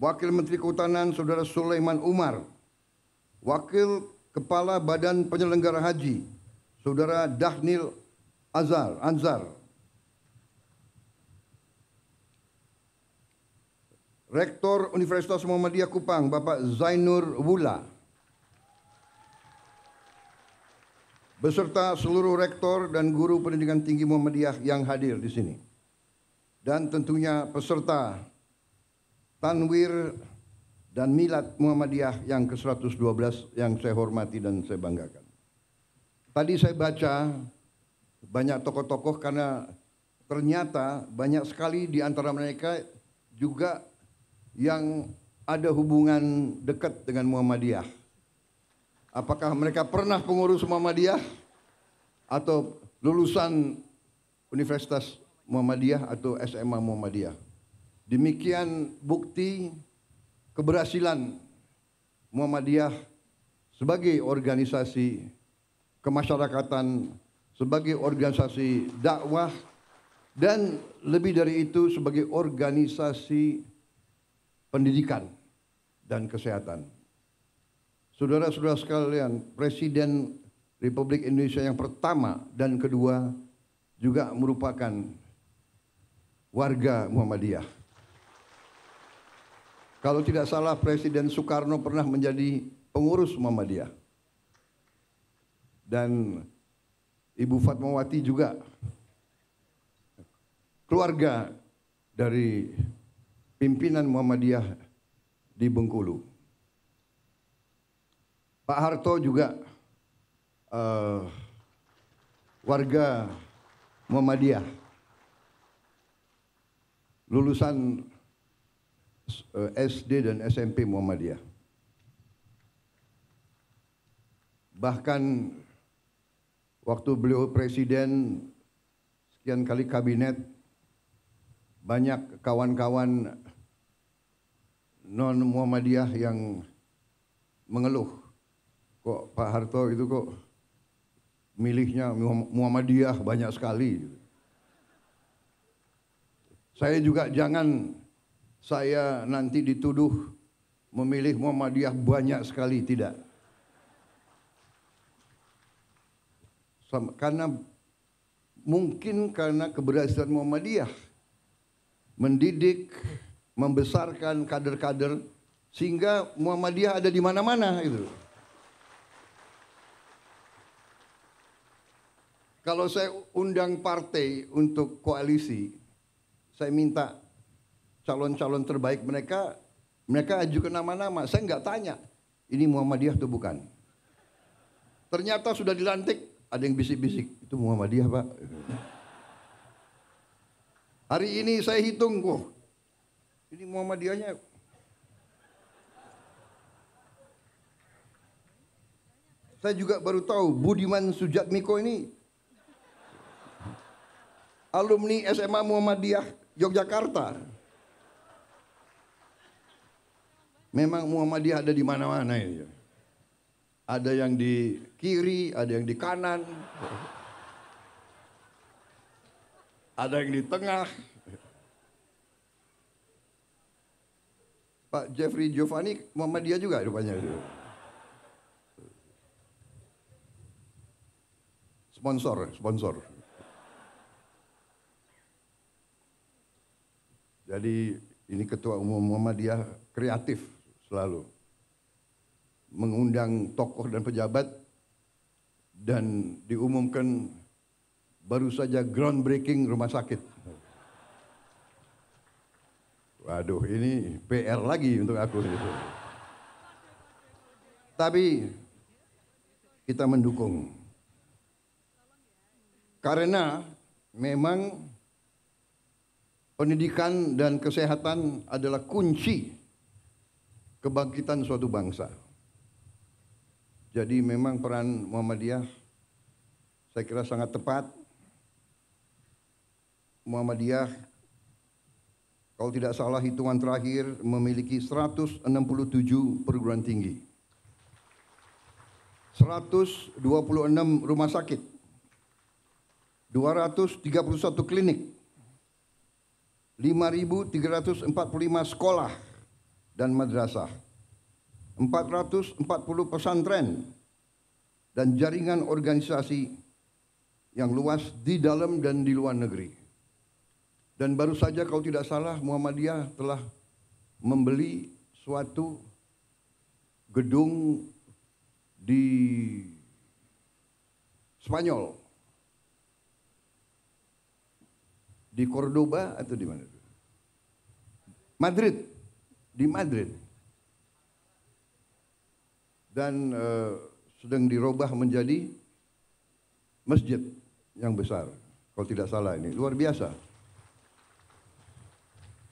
Wakil Menteri Kehutanan Saudara Sulaiman Umar, Wakil Kepala Badan Penyelenggara Haji Saudara Dahnil Anzar, Rektor Universitas Muhammadiyah Kupang Bapak Zainur Wula, beserta seluruh rektor dan guru pendidikan tinggi Muhammadiyah yang hadir di sini. Dan tentunya peserta Tanwir dan Milad Muhammadiyah yang ke-112 yang saya hormati dan saya banggakan. Tadi saya baca banyak tokoh-tokoh karena ternyata banyak sekali di antara mereka juga yang ada hubungan dekat dengan Muhammadiyah. Apakah mereka pernah pengurus Muhammadiyah atau lulusan Universitas Muhammadiyah atau SMA Muhammadiyah. Demikian bukti keberhasilan Muhammadiyah sebagai organisasi kemasyarakatan, sebagai organisasi dakwah, dan lebih dari itu sebagai organisasi pendidikan. dan kesehatan. Saudara-saudara sekalian, Presiden Republik Indonesia yang pertama dan kedua juga merupakan warga Muhammadiyah. Kalau tidak salah, Presiden Soekarno pernah menjadi pengurus Muhammadiyah. Dan Ibu Fatmawati juga keluarga dari pimpinan Muhammadiyah di Bengkulu. Pak Harto juga warga Muhammadiyah, lulusan SD dan SMP Muhammadiyah. Bahkan waktu beliau presiden, sekian kali kabinet, banyak kawan-kawan non Muhammadiyah yang mengeluh, kok Pak Harto itu kok milihnya Muhammadiyah banyak sekali. Saya juga jangan saya nanti dituduh memilih Muhammadiyah banyak sekali, tidak. Karena mungkin karena keberhasilan Muhammadiyah mendidik, membesarkan kader-kader sehingga Muhammadiyah ada di mana-mana itu. Kalau saya undang partai untuk koalisi, saya minta calon-calon terbaik mereka ajukan nama-nama. Saya nggak tanya, ini Muhammadiyah atau bukan. Ternyata sudah dilantik, ada yang bisik-bisik, itu Muhammadiyah Pak. Hari ini saya hitung, ini Muhammadiyahnya. Saya juga baru tahu Budiman Sujatmiko ini alumni SMA Muhammadiyah Yogyakarta. Memang Muhammadiyah ada di mana-mana ini. Ada yang di kiri, ada yang di kanan, ada yang di tengah. Pak Jeffrey Giovanni Muhammadiyah juga rupanya. Sponsor. Jadi ini Ketua Umum Muhammadiyah kreatif selalu. Mengundang tokoh dan pejabat dan diumumkan baru saja groundbreaking rumah sakit. Waduh, ini PR lagi untuk aku. Tapi kita mendukung. Karena memang pendidikan dan kesehatan adalah kunci kebangkitan suatu bangsa. Jadi memang peran Muhammadiyah saya kira sangat tepat. Muhammadiyah kalau tidak salah hitungan terakhir memiliki 167 perguruan tinggi, 126 rumah sakit, 231 klinik, 5.345 sekolah dan madrasah, 440 pesantren, dan jaringan organisasi yang luas di dalam dan di luar negeri. Dan baru saja kalau tidak salah Muhammadiyah telah membeli suatu gedung di Spanyol, di Cordoba atau di mana? Madrid, di Madrid. Dan sedang dirubah menjadi masjid yang besar. Kalau tidak salah ini luar biasa.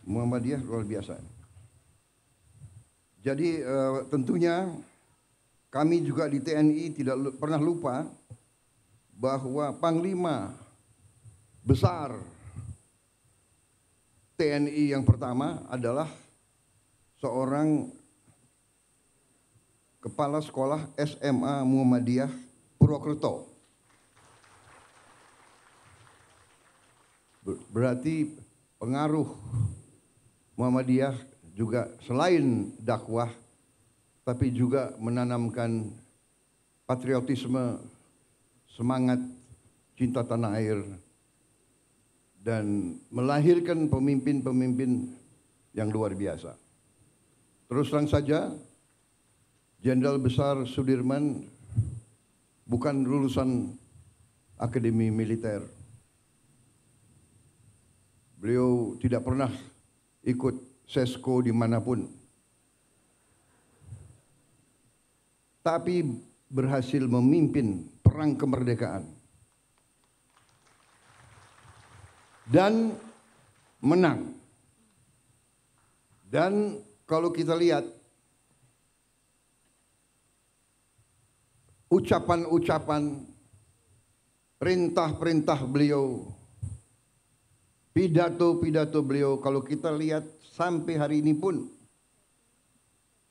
Muhammadiyah luar biasa. Jadi tentunya kami juga di TNI tidak pernah lupa bahwa Panglima besar TNI yang pertama adalah seorang kepala sekolah SMA Muhammadiyah Purwokerto. Berarti pengaruh Muhammadiyah juga selain dakwah tapi juga menanamkan patriotisme, semangat cinta tanah air, dan melahirkan pemimpin-pemimpin yang luar biasa. Terus terang saja, Jenderal Besar Sudirman bukan lulusan akademi militer. Beliau tidak pernah ikut sesko dimanapun, tapi berhasil memimpin perang kemerdekaan dan menang. Dan kalau kita lihat ucapan-ucapan, perintah-perintah beliau, pidato-pidato beliau, kalau kita lihat sampai hari ini pun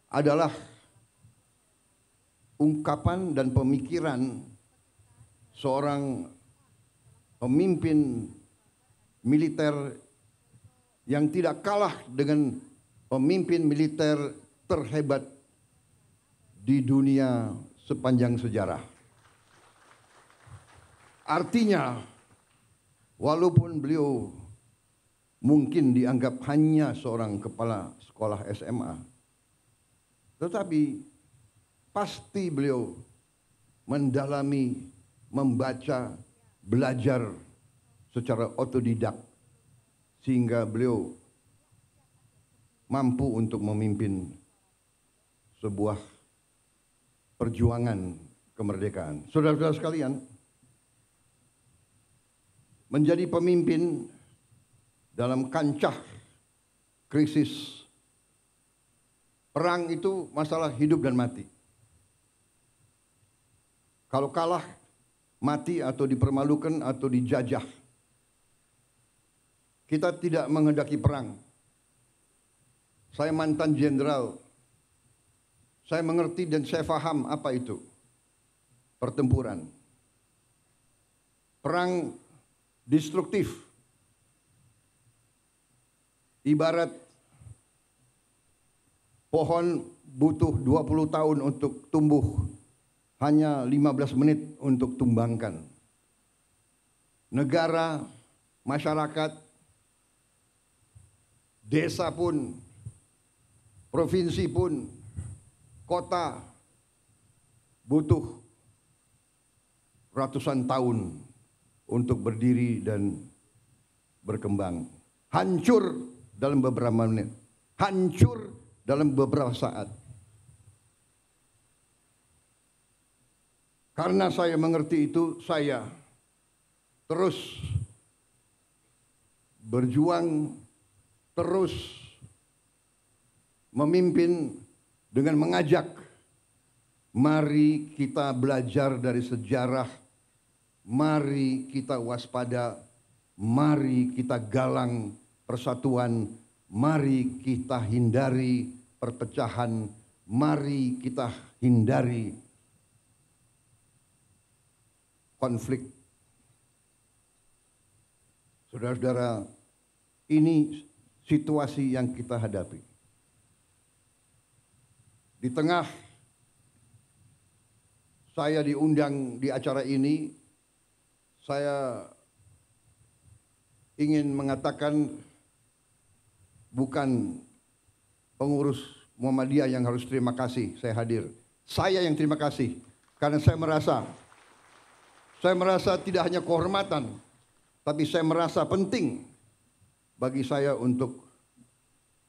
adalah ungkapan dan pemikiran seorang pemimpin militer yang tidak kalah dengan pemimpin militer terhebat di dunia sepanjang sejarah. Artinya, walaupun beliau mungkin dianggap hanya seorang kepala sekolah SMA, tetapi pasti beliau mendalami, membaca, belajar secara otodidak, sehingga beliau mampu untuk memimpin sebuah perjuangan kemerdekaan. Saudara-saudara sekalian, menjadi pemimpin dalam kancah krisis perang itu masalah hidup dan mati. Kalau kalah, mati atau dipermalukan atau dijajah. Kita tidak menghendaki perang. Saya mantan jenderal. Saya mengerti dan saya paham apa itu pertempuran. Perang destruktif. Ibarat pohon butuh 20 tahun untuk tumbuh, hanya 15 menit untuk tumbangkan. Negara, masyarakat, desa pun, provinsi pun, kota butuh ratusan tahun untuk berdiri dan berkembang. Hancur dalam beberapa menit, hancur dalam beberapa saat. Karena saya mengerti itu, saya terus berjuang, terus memimpin dengan mengajak, mari kita belajar dari sejarah, mari kita waspada, mari kita galang persatuan, mari kita hindari perpecahan, mari kita hindari konflik. Saudara-saudara, ini situasi yang kita hadapi. Di tengah saya diundang di acara ini, saya ingin mengatakan bukan pengurus Muhammadiyah yang harus terima kasih saya hadir. Saya yang terima kasih karena saya merasa tidak hanya kehormatan, tapi saya merasa penting bagi saya untuk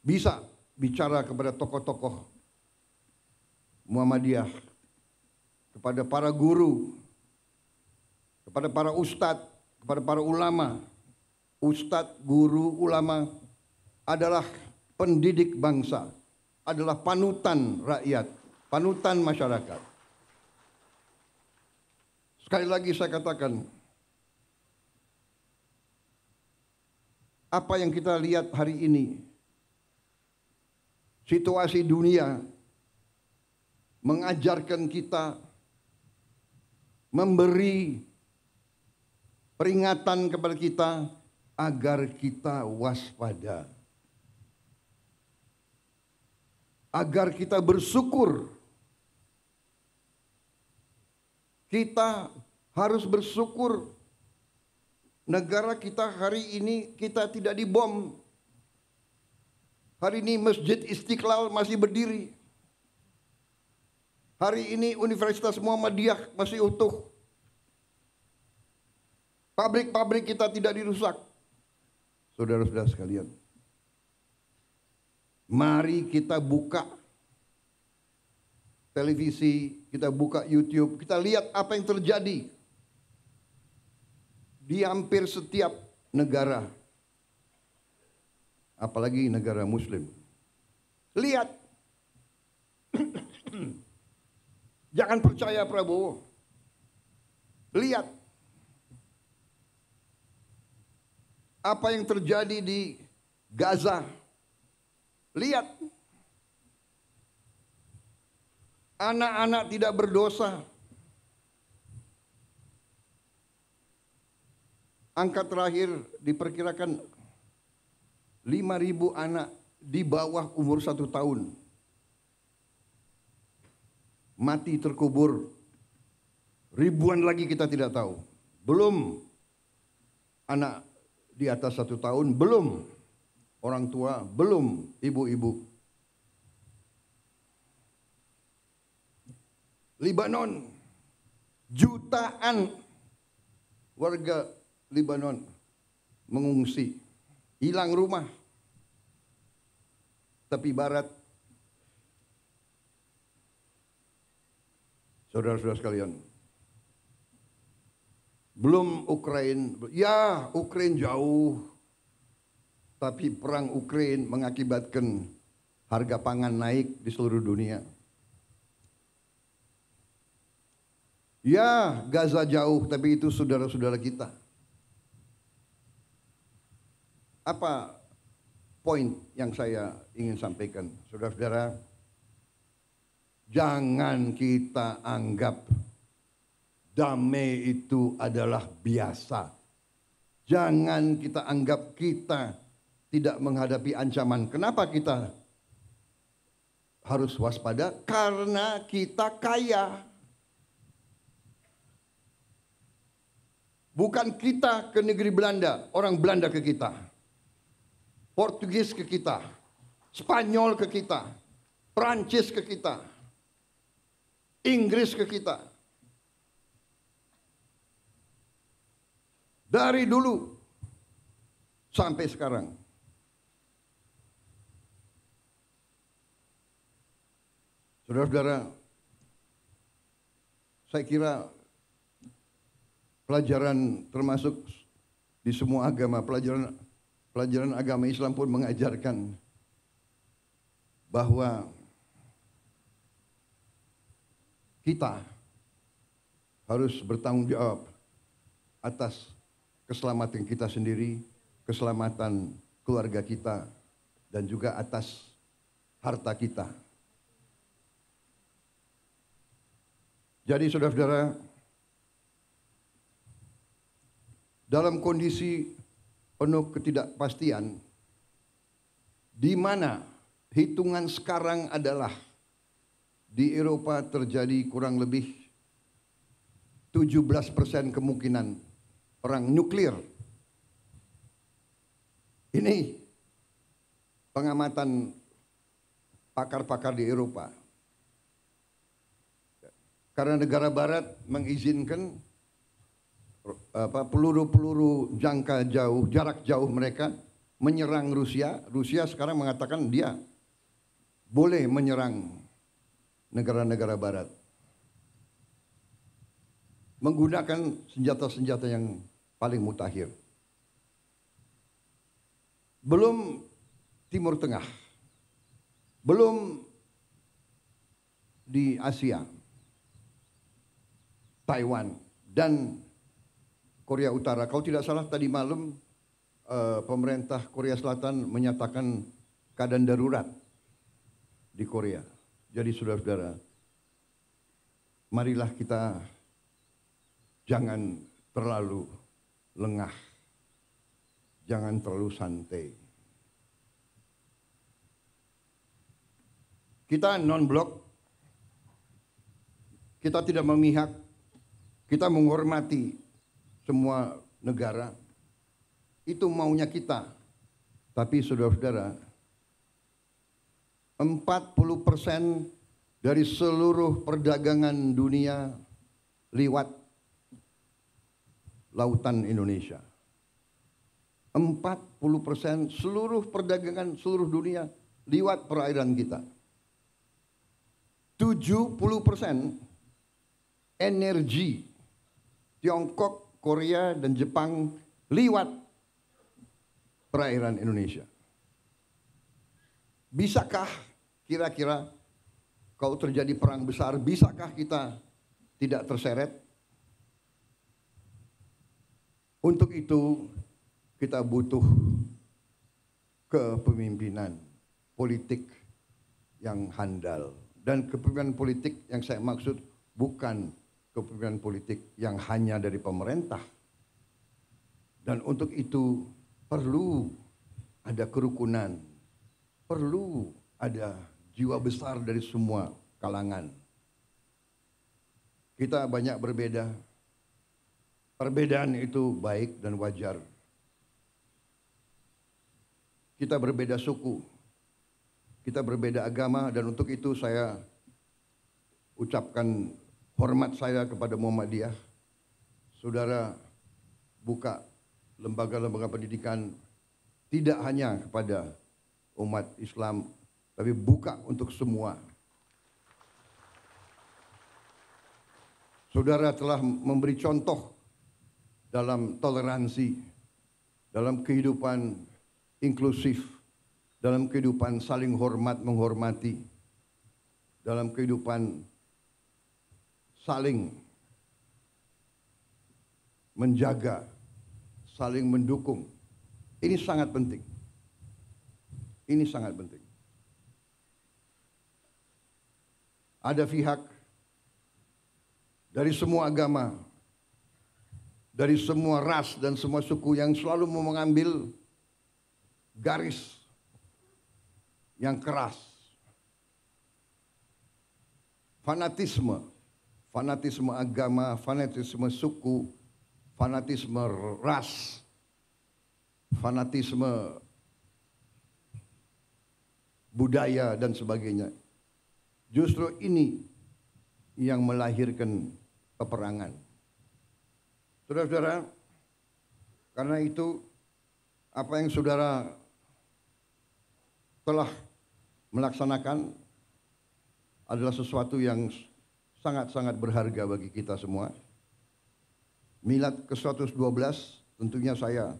bisa bicara kepada tokoh-tokoh Muhammadiyah, kepada para guru, kepada para ustadz, kepada para ulama. Ustadz, guru, ulama adalah pendidik bangsa, adalah panutan rakyat, panutan masyarakat. Sekali lagi saya katakan, apa yang kita lihat hari ini, situasi dunia mengajarkan kita, memberi peringatan kepada kita agar kita waspada. agar kita bersyukur. Kita harus bersyukur negara kita hari ini kita tidak dibom. Hari ini Masjid Istiqlal masih berdiri. Hari ini Universitas Muhammadiyah masih utuh. Pabrik-pabrik kita tidak dirusak. Saudara-saudara sekalian, mari kita buka televisi, kita buka YouTube, kita lihat apa yang terjadi di hampir setiap negara, apalagi negara Muslim. Lihat, jangan percaya Prabowo. Lihat apa yang terjadi di Gaza. Lihat, anak-anak tidak berdosa. Angka terakhir diperkirakan 5.000 anak di bawah umur 1 tahun mati terkubur. Ribuan lagi kita tidak tahu. Belum anak di atas 1 tahun, belum orang tua, belum ibu-ibu. Libanon, jutaan warga Libanon mengungsi, hilang rumah. Tepi barat, saudara-saudara sekalian, belum Ukraina, ya Ukraina jauh, tapi perang Ukraina mengakibatkan harga pangan naik di seluruh dunia. Ya, Gaza jauh, tapi itu saudara-saudara kita. Apa poin yang saya ingin sampaikan, saudara-saudara? Jangan kita anggap damai itu adalah biasa. Jangan kita anggap kita tidak menghadapi ancaman. Kenapa kita harus waspada? Karena kita kaya. Bukan kita ke negeri Belanda, orang Belanda ke kita. Portugis ke kita, Spanyol ke kita, Prancis ke kita, Inggris ke kita. Dari dulu sampai sekarang. Saudara-saudara, saya kira pelajaran termasuk di semua agama, pelajaran agama Islam pun mengajarkan bahwa kita harus bertanggung jawab atas keselamatan kita sendiri, keselamatan keluarga kita, dan juga atas harta kita. Jadi saudara-saudara, dalam kondisi penuh ketidakpastian, di mana hitungan sekarang adalah di Eropa terjadi kurang lebih 17% kemungkinan perang nuklir. Ini pengamatan pakar-pakar di Eropa. Karena negara barat mengizinkan peluru-peluru jangka jauh, jarak jauh mereka menyerang Rusia. Rusia sekarang mengatakan dia boleh menyerang negara-negara barat menggunakan senjata-senjata yang paling mutakhir. Belum Timur Tengah, belum di Asia, Taiwan dan Korea Utara. Kalau tidak salah tadi malam pemerintah Korea Selatan menyatakan keadaan darurat di Korea. Jadi saudara-saudara, marilah kita jangan terlalu lengah, jangan terlalu santai. Kita non-blok, kita tidak memihak, kita menghormati semua negara. Itu maunya kita. Tapi saudara-saudara, 40% dari seluruh perdagangan dunia lewat lautan Indonesia. 40% seluruh perdagangan seluruh dunia lewat perairan kita. 70% energi Tiongkok, Korea, dan Jepang lewat perairan Indonesia. Bisakah kira-kira kalau terjadi perang besar, bisakah kita tidak terseret? Untuk itu kita butuh kepemimpinan politik yang handal. Dan kepemimpinan politik yang saya maksud bukan kepemimpinan politik yang hanya dari pemerintah. Dan untuk itu perlu ada kerukunan, perlu ada jiwa besar dari semua kalangan. Kita banyak berbeda. Perbedaan itu baik dan wajar. Kita berbeda suku, kita berbeda agama, dan untuk itu saya ucapkan hormat saya kepada Muhammadiyah. Saudara buka lembaga-lembaga pendidikan tidak hanya kepada umat Islam, tapi buka untuk semua. Saudara telah memberi contoh dalam toleransi, dalam kehidupan inklusif, dalam kehidupan saling hormat menghormati, dalam kehidupan saling menjaga, saling mendukung. Ini sangat penting. Ini sangat penting. Ada pihak dari semua agama, dari semua ras dan semua suku yang selalu mau mengambil garis yang keras. Fanatisme, fanatisme agama, fanatisme suku, fanatisme ras, fanatisme budaya dan sebagainya. Justru ini yang melahirkan peperangan. Saudara-saudara, karena itu apa yang saudara telah melaksanakan adalah sesuatu yang sangat-sangat berharga bagi kita semua. Milad ke-112 tentunya saya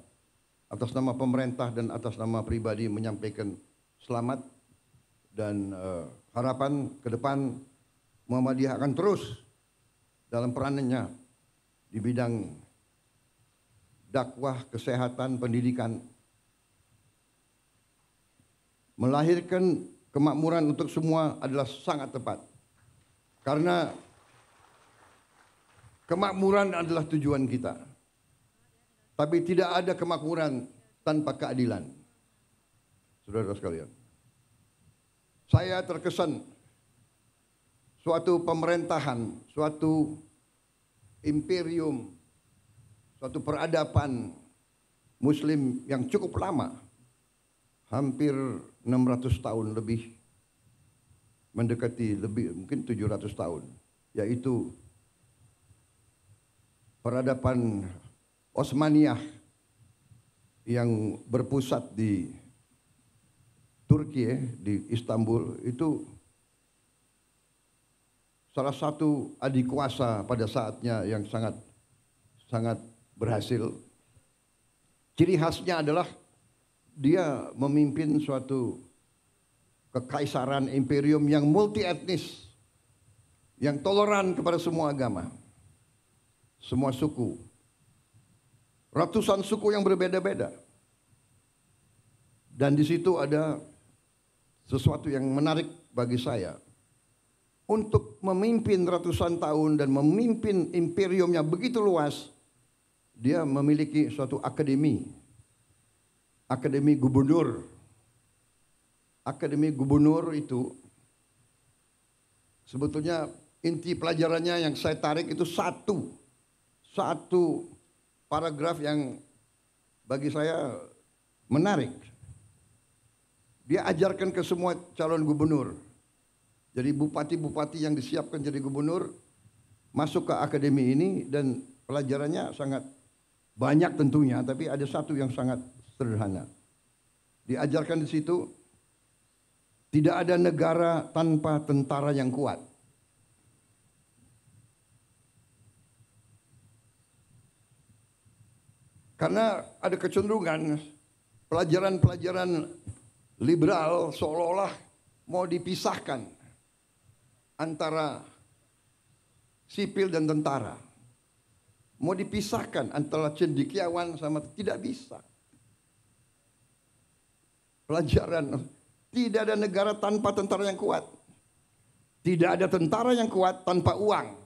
atas nama pemerintah dan atas nama pribadi menyampaikan selamat dan harapan ke depan Muhammadiyah akan terus dalam peranannya di bidang dakwah, kesehatan, pendidikan, melahirkan kemakmuran untuk semua adalah sangat tepat. Karena kemakmuran adalah tujuan kita. Tapi tidak ada kemakmuran tanpa keadilan. Saudara-saudara sekalian, saya terkesan suatu pemerintahan, suatu imperium, suatu peradaban Muslim yang cukup lama, hampir 600 tahun lebih, mendekati lebih mungkin 700 tahun, yaitu peradaban Osmaniyah yang berpusat di Turki, di Istanbul. Itu salah satu adik kuasa pada saatnya yang sangat berhasil. Ciri khasnya adalah dia memimpin suatu kekaisaran imperium yang multi etnis, yang toleran kepada semua agama, semua suku, ratusan suku yang berbeda-beda. Dan di situ ada sesuatu yang menarik bagi saya. Untuk memimpin ratusan tahun dan memimpin imperiumnya begitu luas, dia memiliki suatu akademi. Akademi gubernur. Akademi gubernur itu Sebetulnya inti pelajarannya yang saya tarik itu satu paragraf yang bagi saya menarik. Dia ajarkan ke semua calon gubernur. Jadi bupati-bupati yang disiapkan jadi gubernur masuk ke akademi ini, dan pelajarannya sangat banyak tentunya, tapi ada satu yang sangat sederhana. Diajarkan di situ, tidak ada negara tanpa tentara yang kuat. Karena ada kecenderungan pelajaran-pelajaran liberal seolah-olah mau dipisahkan antara sipil dan tentara. Mau dipisahkan antara cendekiawan sama, tidak bisa. Pelajaran, tidak ada negara tanpa tentara yang kuat. Tidak ada tentara yang kuat tanpa uang.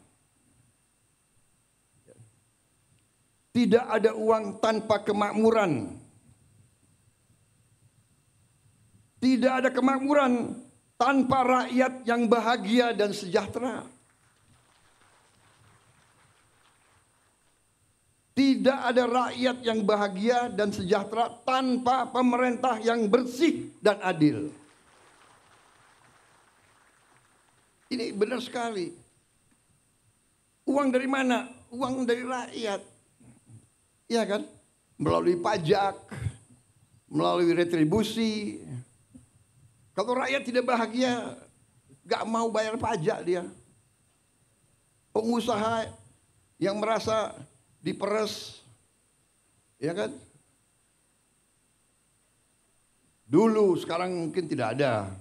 Tidak ada uang tanpa kemakmuran. Tidak ada kemakmuran tanpa rakyat yang bahagia dan sejahtera. Tidak ada rakyat yang bahagia dan sejahtera tanpa pemerintah yang bersih dan adil. Ini benar sekali. Uang dari mana? Uang dari rakyat. Iya kan? Melalui pajak, melalui retribusi. Kalau rakyat tidak bahagia, gak mau bayar pajak dia. Pengusaha yang merasa diperes, ya kan? Dulu, sekarang mungkin tidak ada.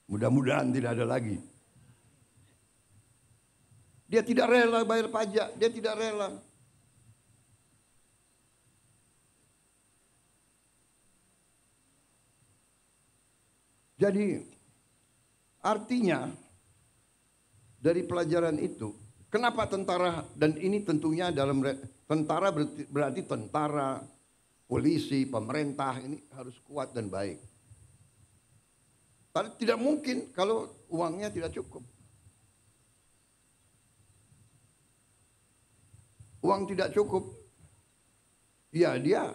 Mudah-mudahan tidak ada lagi. Dia tidak rela bayar pajak, dia tidak rela. Jadi artinya dari pelajaran itu, kenapa tentara, dan ini tentunya dalam tentara berarti tentara, polisi, pemerintah ini harus kuat dan baik. Tapi tidak mungkin kalau uangnya tidak cukup. Uang tidak cukup, ya dia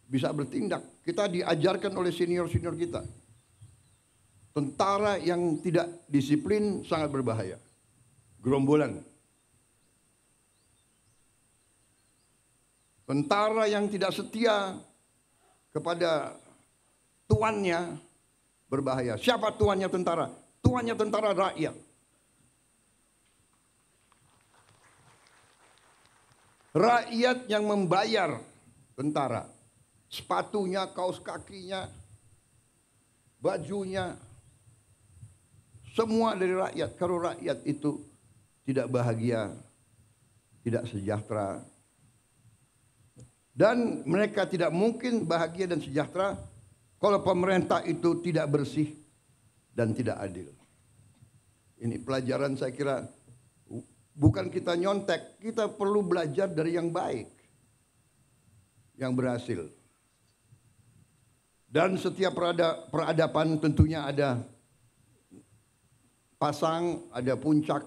bisa bertindak. Kita diajarkan oleh senior-senior kita. Tentara yang tidak disiplin sangat berbahaya. Gerombolan. Tentara yang tidak setia kepada tuannya berbahaya. Siapa tuannya tentara? Tuannya tentara rakyat. Rakyat yang membayar tentara. Sepatunya, kaos kakinya, bajunya, semua dari rakyat. Kalau rakyat itu tidak bahagia, tidak sejahtera, dan mereka tidak mungkin bahagia dan sejahtera kalau pemerintah itu tidak bersih dan tidak adil. Ini pelajaran saya kira, bukan kita nyontek, kita perlu belajar dari yang baik, yang berhasil. Dan setiap peradaban tentunya ada pasang, ada puncak,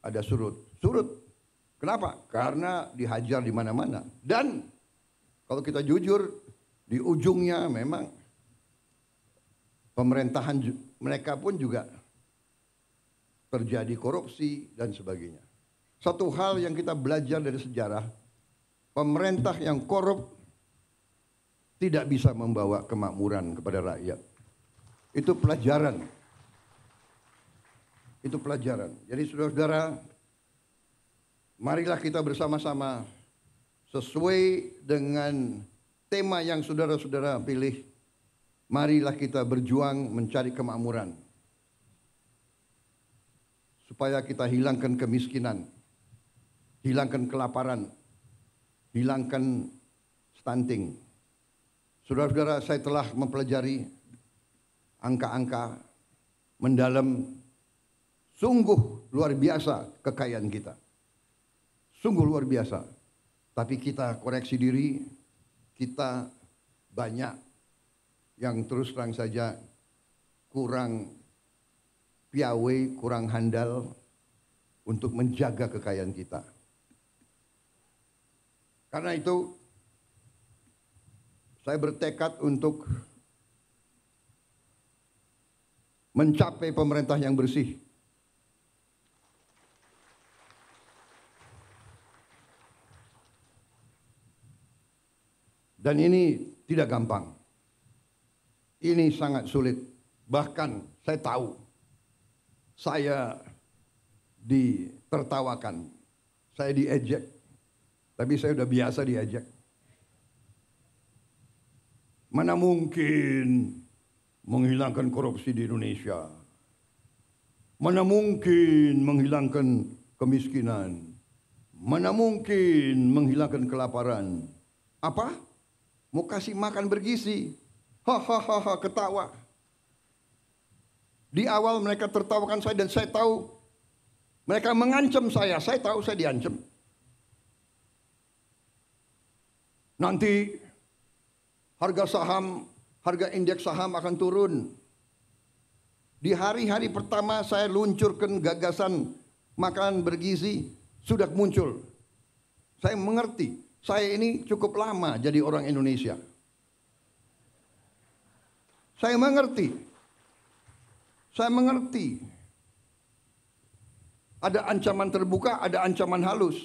ada surut. Surut. Kenapa? Karena dihajar di mana-mana. Dan kalau kita jujur, di ujungnya memang pemerintahan mereka pun juga terjadi korupsi dan sebagainya. Satu hal yang kita belajar dari sejarah, pemerintah yang korup tidak bisa membawa kemakmuran kepada rakyat. Itu pelajaran. Itu pelajaran. Jadi saudara-saudara, marilah kita bersama-sama sesuai dengan tema yang saudara-saudara pilih. Marilah kita berjuang mencari kemakmuran. Supaya kita hilangkan kemiskinan, hilangkan kelaparan, hilangkan stunting. Saudara-saudara, saya telah mempelajari angka-angka mendalam. Sungguh luar biasa kekayaan kita. Sungguh luar biasa. Tapi kita koreksi diri, kita banyak yang terus terang saja kurang piawe, kurang handal untuk menjaga kekayaan kita. Karena itu saya bertekad untuk mencapai pemerintah yang bersih. Dan ini tidak gampang. Ini sangat sulit. Bahkan saya tahu saya ditertawakan, saya diejek. Tapi saya sudah biasa diejek. Mana mungkin menghilangkan korupsi di Indonesia? Mana mungkin menghilangkan kemiskinan? Mana mungkin menghilangkan kelaparan? Apa? Mau kasih makan bergizi? Hahaha, ketawa. Di awal mereka tertawakan saya dan saya tahu mereka mengancam saya. Saya tahu saya diancam. Nanti harga saham, harga indeks saham akan turun. Di hari-hari pertama saya luncurkan gagasan makanan bergizi, sudah muncul. Saya mengerti, saya ini cukup lama jadi orang Indonesia. Saya mengerti. Ada ancaman terbuka, ada ancaman halus.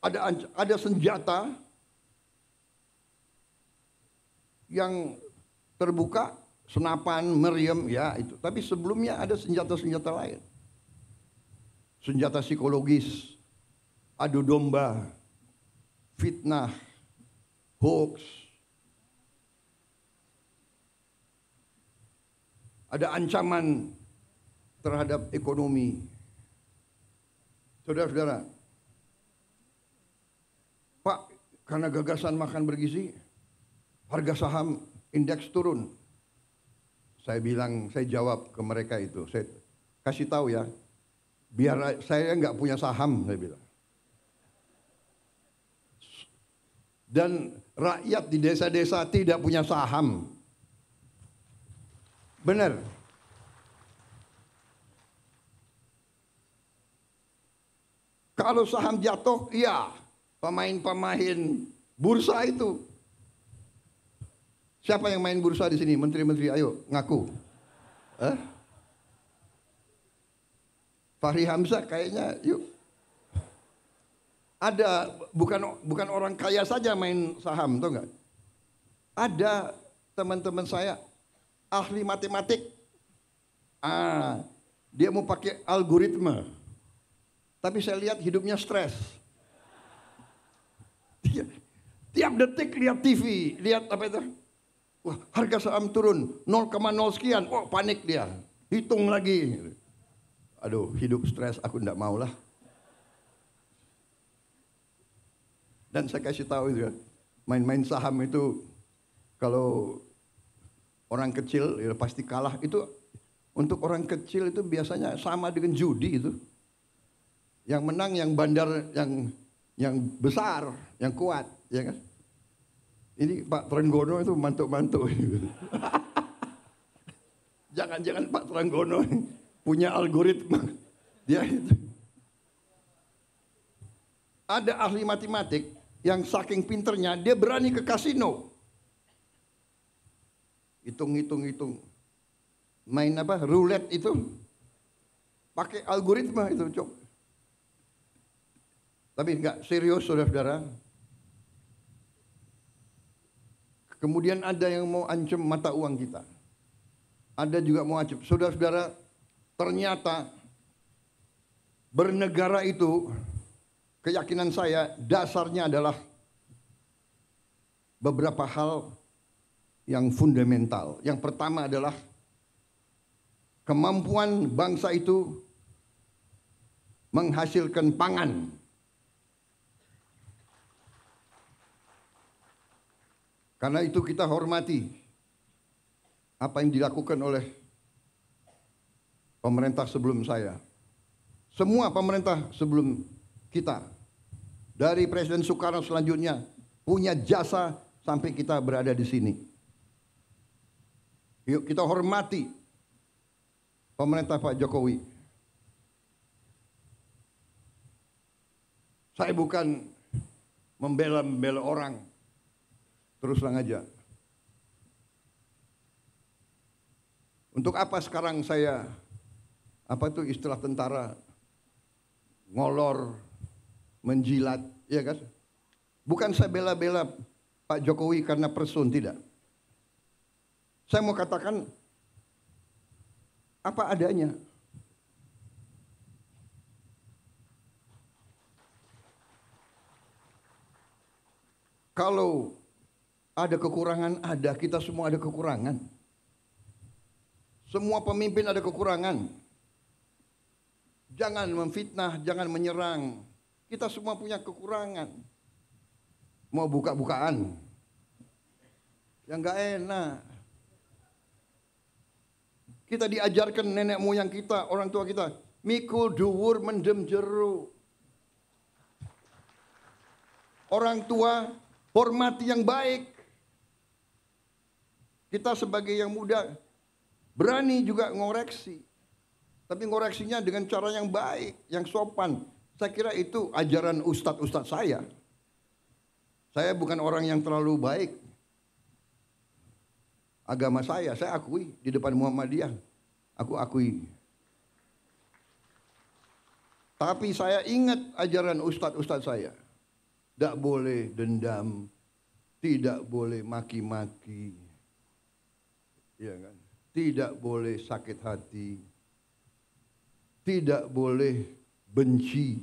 Ada senjata yang terbuka, senapan, meriam, ya itu. Tapi sebelumnya ada senjata-senjata lain. Senjata psikologis, adu domba, fitnah, hoax. Ada ancaman terhadap ekonomi. Saudara-saudara, Pak, karena gagasan makan bergizi, harga saham indeks turun. Saya jawab ke mereka itu, saya kasih tahu ya, biar saya nggak punya saham, saya bilang. Dan rakyat di desa-desa tidak punya saham. Benar. Kalau saham jatuh, iya, pemain-pemain bursa itu. Siapa yang main bursa di sini? Menteri-menteri, ayo ngaku. Fahri Hamzah kayaknya, yuk. Ada bukan orang kaya saja main saham, tahu nggak? Ada teman-teman saya ahli matematik. Dia mau pakai algoritma. Tapi saya lihat hidupnya stres. Tiap detik lihat TV, lihat apa itu? Wah, harga saham turun 0,0 sekian. Oh, panik dia. Hitung lagi. Aduh, hidup stres, aku enggak mau lah. Dan saya kasih tahu itu ya, main-main saham itu kalau orang kecil ya pasti kalah. Itu untuk orang kecil itu biasanya sama dengan judi itu. Yang menang yang bandar, yang besar, yang kuat, ya kan? Ini Pak Trenggono itu mantuk-mantuk. Jangan-jangan Pak Trenggono punya algoritma. Dia itu. Ada ahli matematik yang saking pinternya dia berani ke kasino. Hitung. Main apa? Roulette itu. Pakai algoritma itu, Cok. Tapi enggak serius, saudara-saudara. Kemudian ada yang mau ancam mata uang kita. Ada juga mau ancam. Saudara-saudara, ternyata bernegara itu, keyakinan saya dasarnya adalah beberapa hal yang fundamental. Yang pertama adalah kemampuan bangsa itu menghasilkan pangan. Karena itu kita hormati apa yang dilakukan oleh pemerintah sebelum saya. Semua pemerintah sebelum kita. Dari Presiden Soekarno selanjutnya punya jasa sampai kita berada di sini. Yuk kita hormati pemerintah Pak Jokowi. Saya bukan membela orang, terus terang aja. Untuk apa sekarang saya, apa itu istilah tentara, ngolor, menjilat, ya kan? Bukan saya bela-bela Pak Jokowi karena person, tidak. Saya mau katakan apa adanya. Kalau ada kekurangan, ada. Kita semua ada kekurangan. Semua pemimpin ada kekurangan. Jangan memfitnah, jangan menyerang. Kita semua punya kekurangan. Mau buka-bukaan, yang gak enak. Kita diajarkan nenek moyang kita, orang tua kita, mikul duwur mendem jeruk. Orang tua hormati yang baik. Kita sebagai yang muda berani juga ngoreksi. Tapi ngoreksinya dengan cara yang baik, yang sopan. Saya kira itu ajaran ustadz-ustadz saya. Saya bukan orang yang terlalu baik. Agama saya akui di depan Muhammadiyah. Aku akui. Tapi saya ingat ajaran ustadz-ustadz saya. Tidak boleh dendam, tidak boleh maki-maki, ya kan? Tidak boleh sakit hati, tidak boleh benci.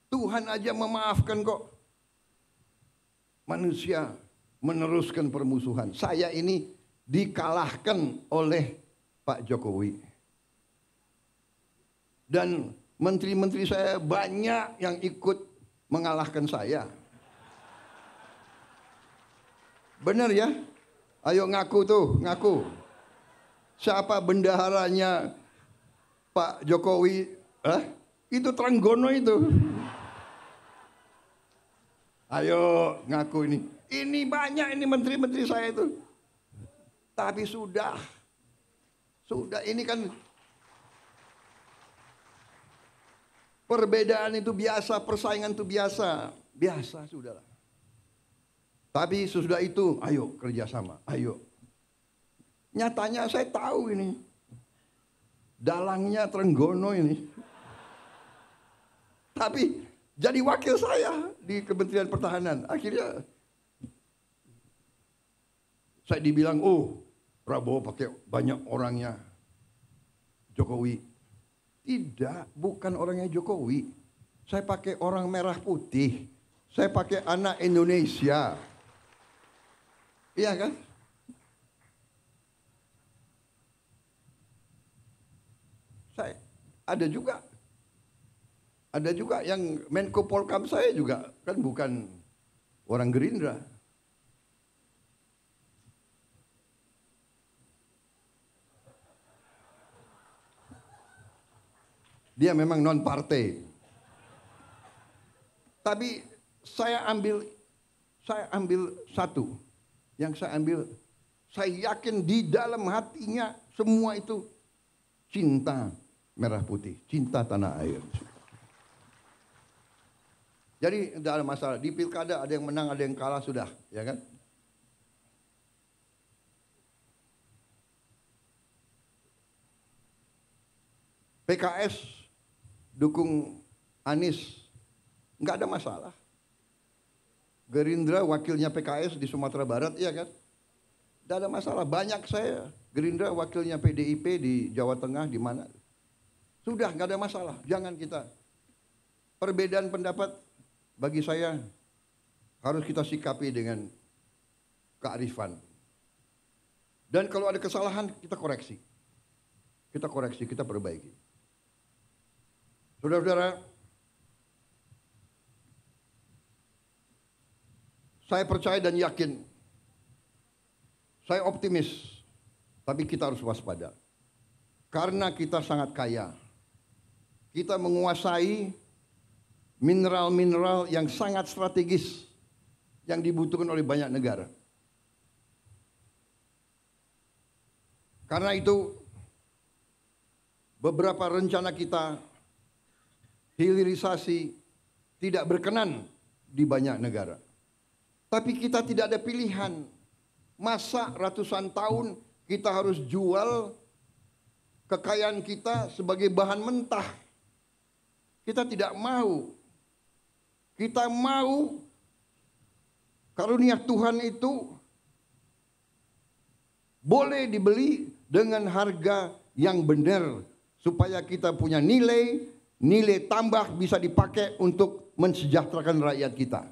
Tuhan aja memaafkan kok. Manusia meneruskan permusuhan. Saya ini dikalahkan oleh Pak Jokowi. Dan menteri-menteri saya banyak yang ikut mengalahkan saya. Benar ya? Ayo ngaku tuh, ngaku. Siapa bendaharanya Pak Jokowi? Itu Trenggono itu. Ayo ngaku ini. Ini banyak ini menteri-menteri saya itu. Tapi sudah ini kan perbedaan itu biasa, persaingan itu biasa. Biasa sudahlah. Tapi sesudah itu, ayo kerjasama, ayo. Nyatanya saya tahu ini. Dalangnya Trenggono ini. Tapi jadi wakil saya di Kementerian Pertahanan. Akhirnya saya dibilang, oh Prabowo pakai banyak orangnya Jokowi. Tidak, bukan orangnya Jokowi. Saya pakai orang merah putih. Saya pakai anak Indonesia. Iya kan? Saya ada juga yang Menko Polkam saya juga kan bukan orang Gerindra. Dia memang non partai. Tapi saya ambil satu. Yang saya ambil, saya yakin di dalam hatinya semua itu cinta merah putih, cinta tanah air. Jadi tidak ada masalah. Di pilkada ada yang menang, ada yang kalah, sudah, ya kan? PKS dukung Anies, nggak ada masalah. Gerindra wakilnya PKS di Sumatera Barat, iya kan? Tidak ada masalah. Banyak saya Gerindra wakilnya PDIP di Jawa Tengah, di mana? Sudah, nggak ada masalah. Jangan kita perbedaan pendapat. Bagi saya harus kita sikapi dengan kearifan. Dan kalau ada kesalahan kita koreksi. Kita koreksi, kita perbaiki. Saudara-saudara, saya percaya dan yakin, saya optimis, tapi kita harus waspada. Karena kita sangat kaya. Kita menguasai mineral-mineral yang sangat strategis yang dibutuhkan oleh banyak negara. Karena itu beberapa rencana kita hilirisasi tidak berkenan di banyak negara. Tapi kita tidak ada pilihan. Masa ratusan tahun kita harus jual kekayaan kita sebagai bahan mentah. Kita tidak mau. Kita mau karunia Tuhan itu boleh dibeli dengan harga yang benar supaya kita punya nilai tambah bisa dipakai untuk mensejahterakan rakyat kita.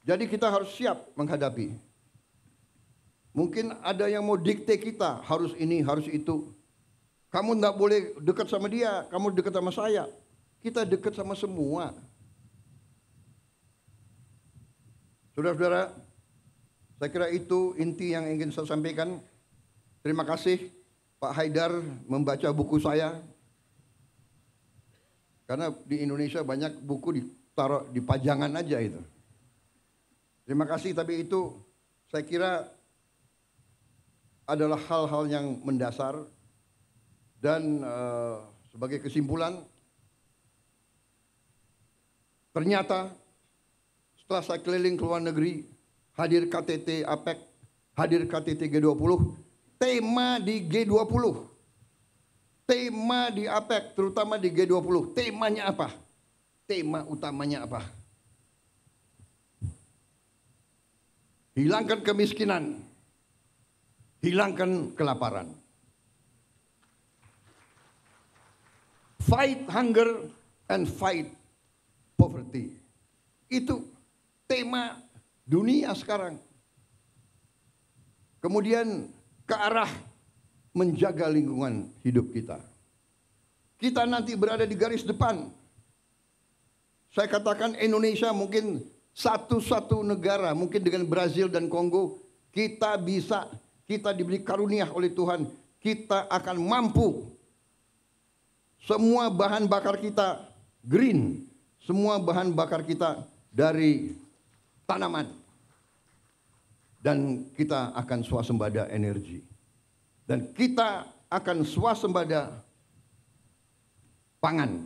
Jadi kita harus siap menghadapi. Mungkin ada yang mau dikte kita, harus ini, harus itu. Kamu tidak boleh dekat sama dia, kamu dekat sama saya. Kita dekat sama semua. Saudara-saudara, saya kira itu inti yang ingin saya sampaikan. Terima kasih Pak Haidar membaca buku saya. Karena di Indonesia banyak buku ditaruh di pajangan aja itu. Terima kasih, tapi itu saya kira adalah hal-hal yang mendasar. Dan sebagai kesimpulan, ternyata setelah saya keliling ke luar negeri, hadir KTT APEC, hadir KTT G20, tema di G20, tema di APEC, terutama di G20, temanya apa? Tema utamanya apa? Hilangkan kemiskinan, hilangkan kelaparan. Fight hunger and fight poverty. Itu tema dunia sekarang. Kemudian ke arah menjaga lingkungan hidup kita. Kita nanti berada di garis depan. Saya katakan Indonesia mungkin satu-satu negara, mungkin dengan Brazil dan Kongo, kita diberi karunia oleh Tuhan, kita akan mampu. Semua bahan bakar kita green, semua bahan bakar kita dari tanaman. Dan kita akan swasembada energi. Dan kita akan swasembada pangan.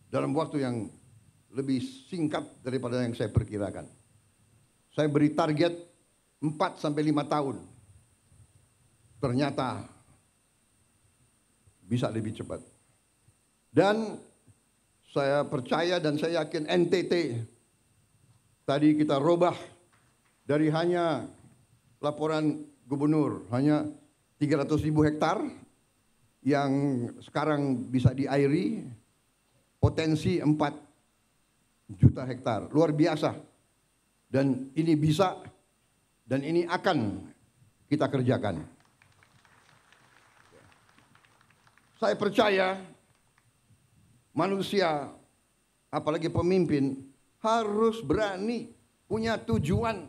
Dalam waktu yang lebih singkat daripada yang saya perkirakan. Saya beri target 4 sampai 5 tahun. Ternyata bisa lebih cepat. Dan saya percaya dan saya yakin NTT tadi kita robah dari hanya laporan gubernur hanya 300.000 hektar yang sekarang bisa diairi, potensi 4 juta hektar, luar biasa. Dan ini bisa dan ini akan kita kerjakan. Saya percaya manusia, apalagi pemimpin, harus berani punya tujuan,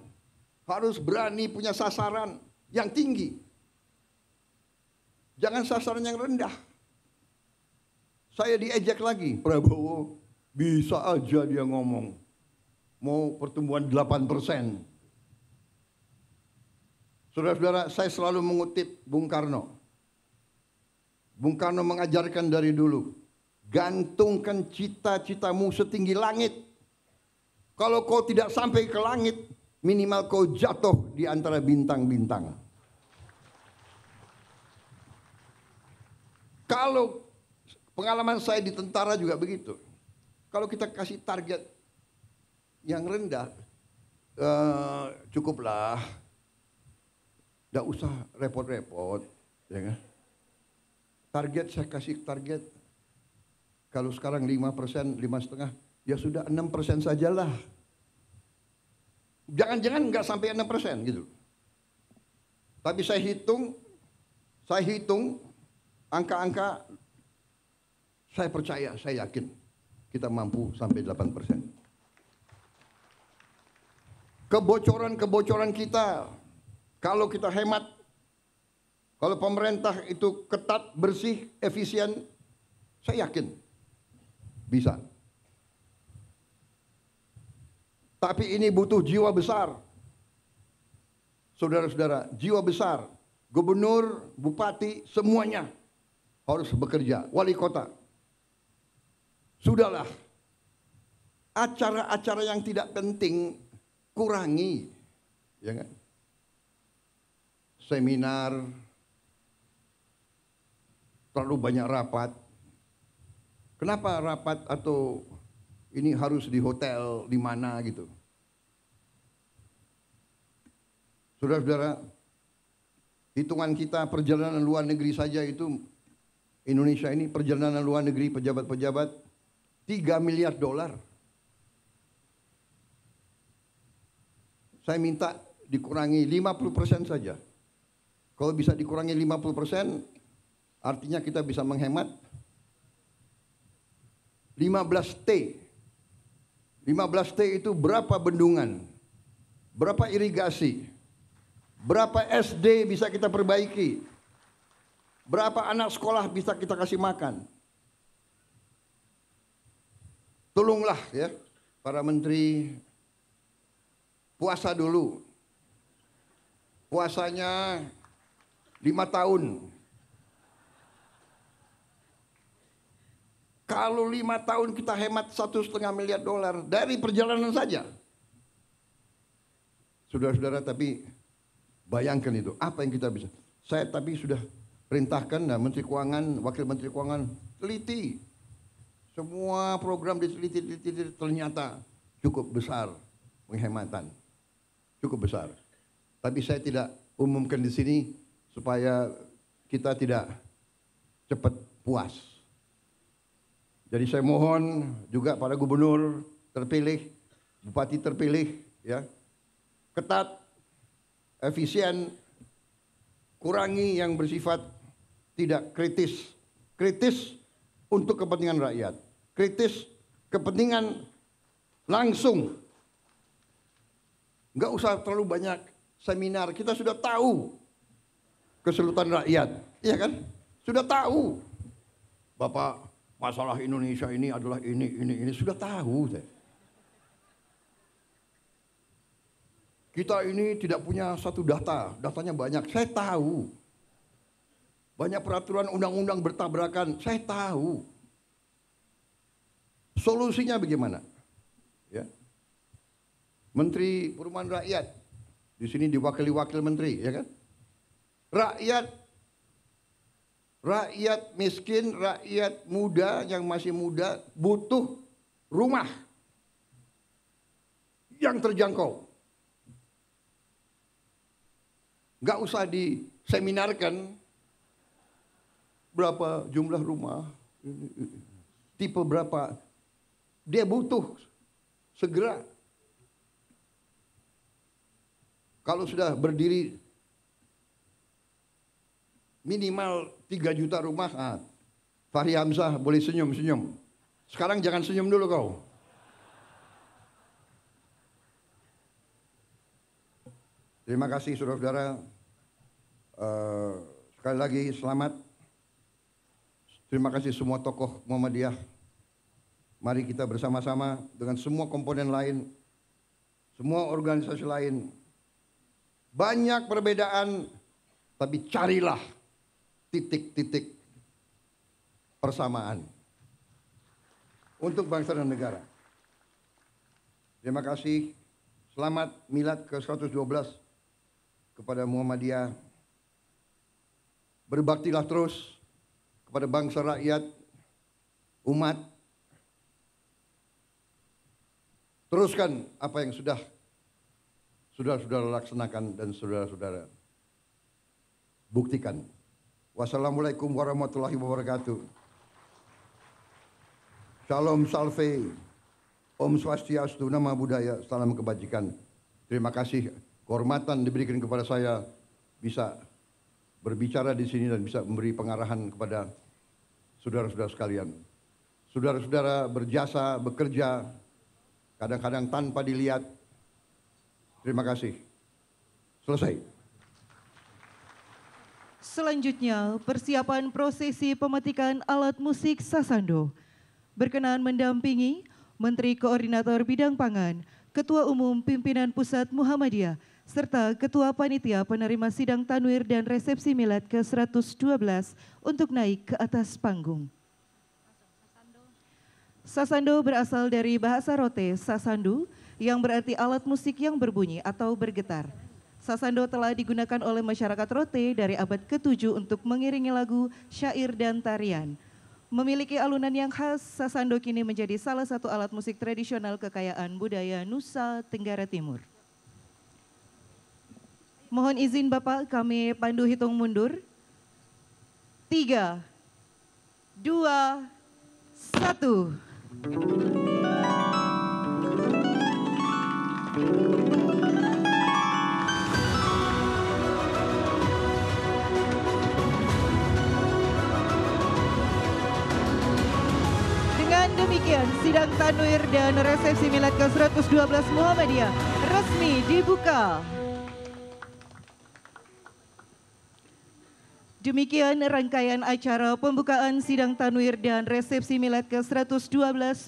harus berani punya sasaran yang tinggi. Jangan sasaran yang rendah. Saya diejek lagi, Prabowo bisa aja dia ngomong mau pertumbuhan 8%. Saudara-saudara, saya selalu mengutip Bung Karno. Bung Karno mengajarkan dari dulu, gantungkan cita-citamu setinggi langit. Kalau kau tidak sampai ke langit, minimal kau jatuh di antara bintang-bintang. Kalau pengalaman saya di tentara juga begitu. Kalau kita kasih target yang rendah, cukuplah. Tidak usah repot-repot, ya kan? Target saya kasih target, kalau sekarang 5%, 5,5%, ya sudah 6% sajalah. Jangan-jangan nggak sampai 6% gitu. Tapi saya hitung angka-angka, saya percaya, saya yakin kita mampu sampai 8%. Kebocoran-kebocoran kita, kalau kita hemat, kalau pemerintah itu ketat, bersih, efisien, saya yakin bisa. Tapi ini butuh jiwa besar. saudara-saudara, jiwa besar, gubernur, bupati, semuanya harus bekerja, wali kota. Sudahlah, acara-acara yang tidak penting kurangi, ya kan? Seminar, terlalu banyak rapat. Kenapa rapat atau ini harus di hotel di mana gitu? Saudara-saudara, hitungan kita perjalanan luar negeri saja itu Indonesia ini perjalanan luar negeri pejabat-pejabat 3 miliar dolar. Saya minta dikurangi 50% saja. Kalau bisa dikurangi 50%, artinya kita bisa menghemat 15T. 15T itu berapa bendungan, berapa irigasi, berapa SD bisa kita perbaiki, berapa anak sekolah bisa kita kasih makan. Tolonglah ya para menteri, puasa dulu. Puasanya 5 tahun. Kalau 5 tahun kita hemat 1,5 miliar dolar dari perjalanan saja. Saudara-saudara, tapi bayangkan itu, apa yang kita bisa. Saya tapi sudah perintahkan, nah, Menteri Keuangan, Wakil Menteri Keuangan, teliti. Semua program diteliti, ternyata cukup besar penghematan. Cukup besar. Tapi saya tidak umumkan di sini supaya kita tidak cepat puas. Jadi saya mohon juga para gubernur terpilih, bupati terpilih, ya, ketat, efisien, kurangi yang bersifat tidak kritis. Kritis untuk kepentingan rakyat. Kritis kepentingan langsung. Enggak usah terlalu banyak seminar. Kita sudah tahu kesulitan rakyat. Iya kan? Sudah tahu. Bapak, masalah Indonesia ini adalah ini. Sudah tahu. Kita ini tidak punya satu data. Datanya banyak. Saya tahu. Banyak peraturan undang-undang bertabrakan. Saya tahu. Solusinya bagaimana? Ya. Menteri Perumahan Rakyat. Di sini diwakili wakil menteri, ya kan? Rakyat miskin, rakyat muda yang masih muda butuh rumah yang terjangkau. Nggak usah diseminarkan berapa jumlah rumah, tipe berapa. Dia butuh segera. Kalau sudah berdiri minimal 3 juta rumah, Fahri Hamzah boleh senyum-senyum. Sekarang jangan senyum dulu kau. Terima kasih saudara-saudara. Sekali lagi selamat. Terima kasih semua tokoh Muhammadiyah. Mari kita bersama-sama dengan semua komponen lain, semua organisasi lain. Banyak perbedaan, tapi carilah titik-titik persamaan untuk bangsa dan negara. Terima kasih. Selamat Milad ke-112 kepada Muhammadiyah. Berbaktilah terus kepada bangsa, rakyat, umat. Teruskan apa yang sudah saudara-saudara laksanakan dan saudara-saudara buktikan. Wassalamualaikum warahmatullahi wabarakatuh. Shalom Salve, Om Swastiastu, Nama Budaya, Salam Kebajikan. Terima kasih kehormatan diberikan kepada saya bisa berbicara di sini dan bisa memberi pengarahan kepada saudara-saudara sekalian. Saudara-saudara berjasa, bekerja, kadang-kadang tanpa dilihat. Terima kasih. Selesai. Selanjutnya, persiapan prosesi pemetikan alat musik sasando. Berkenan mendampingi Menteri Koordinator Bidang Pangan, Ketua Umum Pimpinan Pusat Muhammadiyah, serta Ketua Panitia Penerima Sidang Tanwir dan Resepsi Milad ke-112 untuk naik ke atas panggung. Sasando berasal dari bahasa rote sasandu yang berarti alat musik yang berbunyi atau bergetar. Sasando telah digunakan oleh masyarakat rote dari abad ke-7 untuk mengiringi lagu, syair, dan tarian. Memiliki alunan yang khas, sasando kini menjadi salah satu alat musik tradisional kekayaan budaya Nusa Tenggara Timur. Mohon izin Bapak, kami pandu hitung mundur. 3, 2, 1. Dengan demikian, sidang tanwir dan resepsi milad ke-112 Muhammadiyah resmi dibuka. Demikian rangkaian acara pembukaan sidang tanwir dan resepsi milad ke-112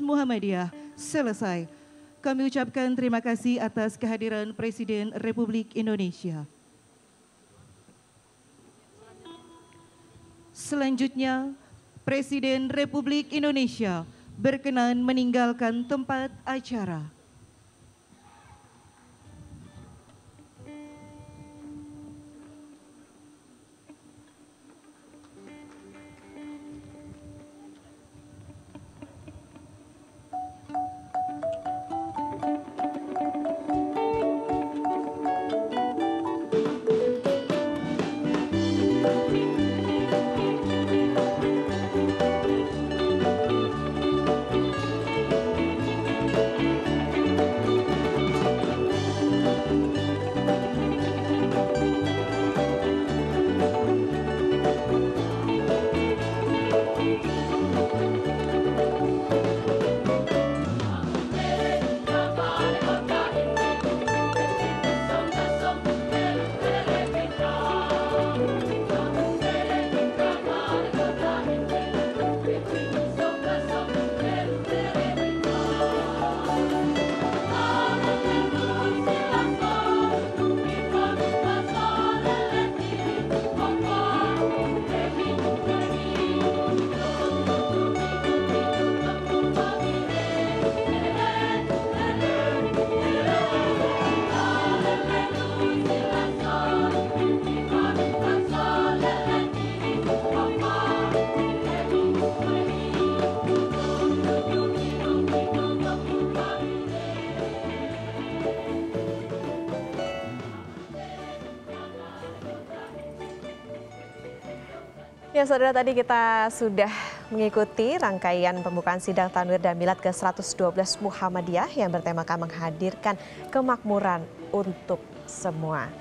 Muhammadiyah selesai. Kami ucapkan terima kasih atas kehadiran Presiden Republik Indonesia. Selanjutnya, Presiden Republik Indonesia berkenan meninggalkan tempat acara. Ya saudara, tadi kita sudah mengikuti rangkaian pembukaan sidang tanwir dan milad ke-112 Muhammadiyah yang bertemakan menghadirkan kemakmuran untuk semua.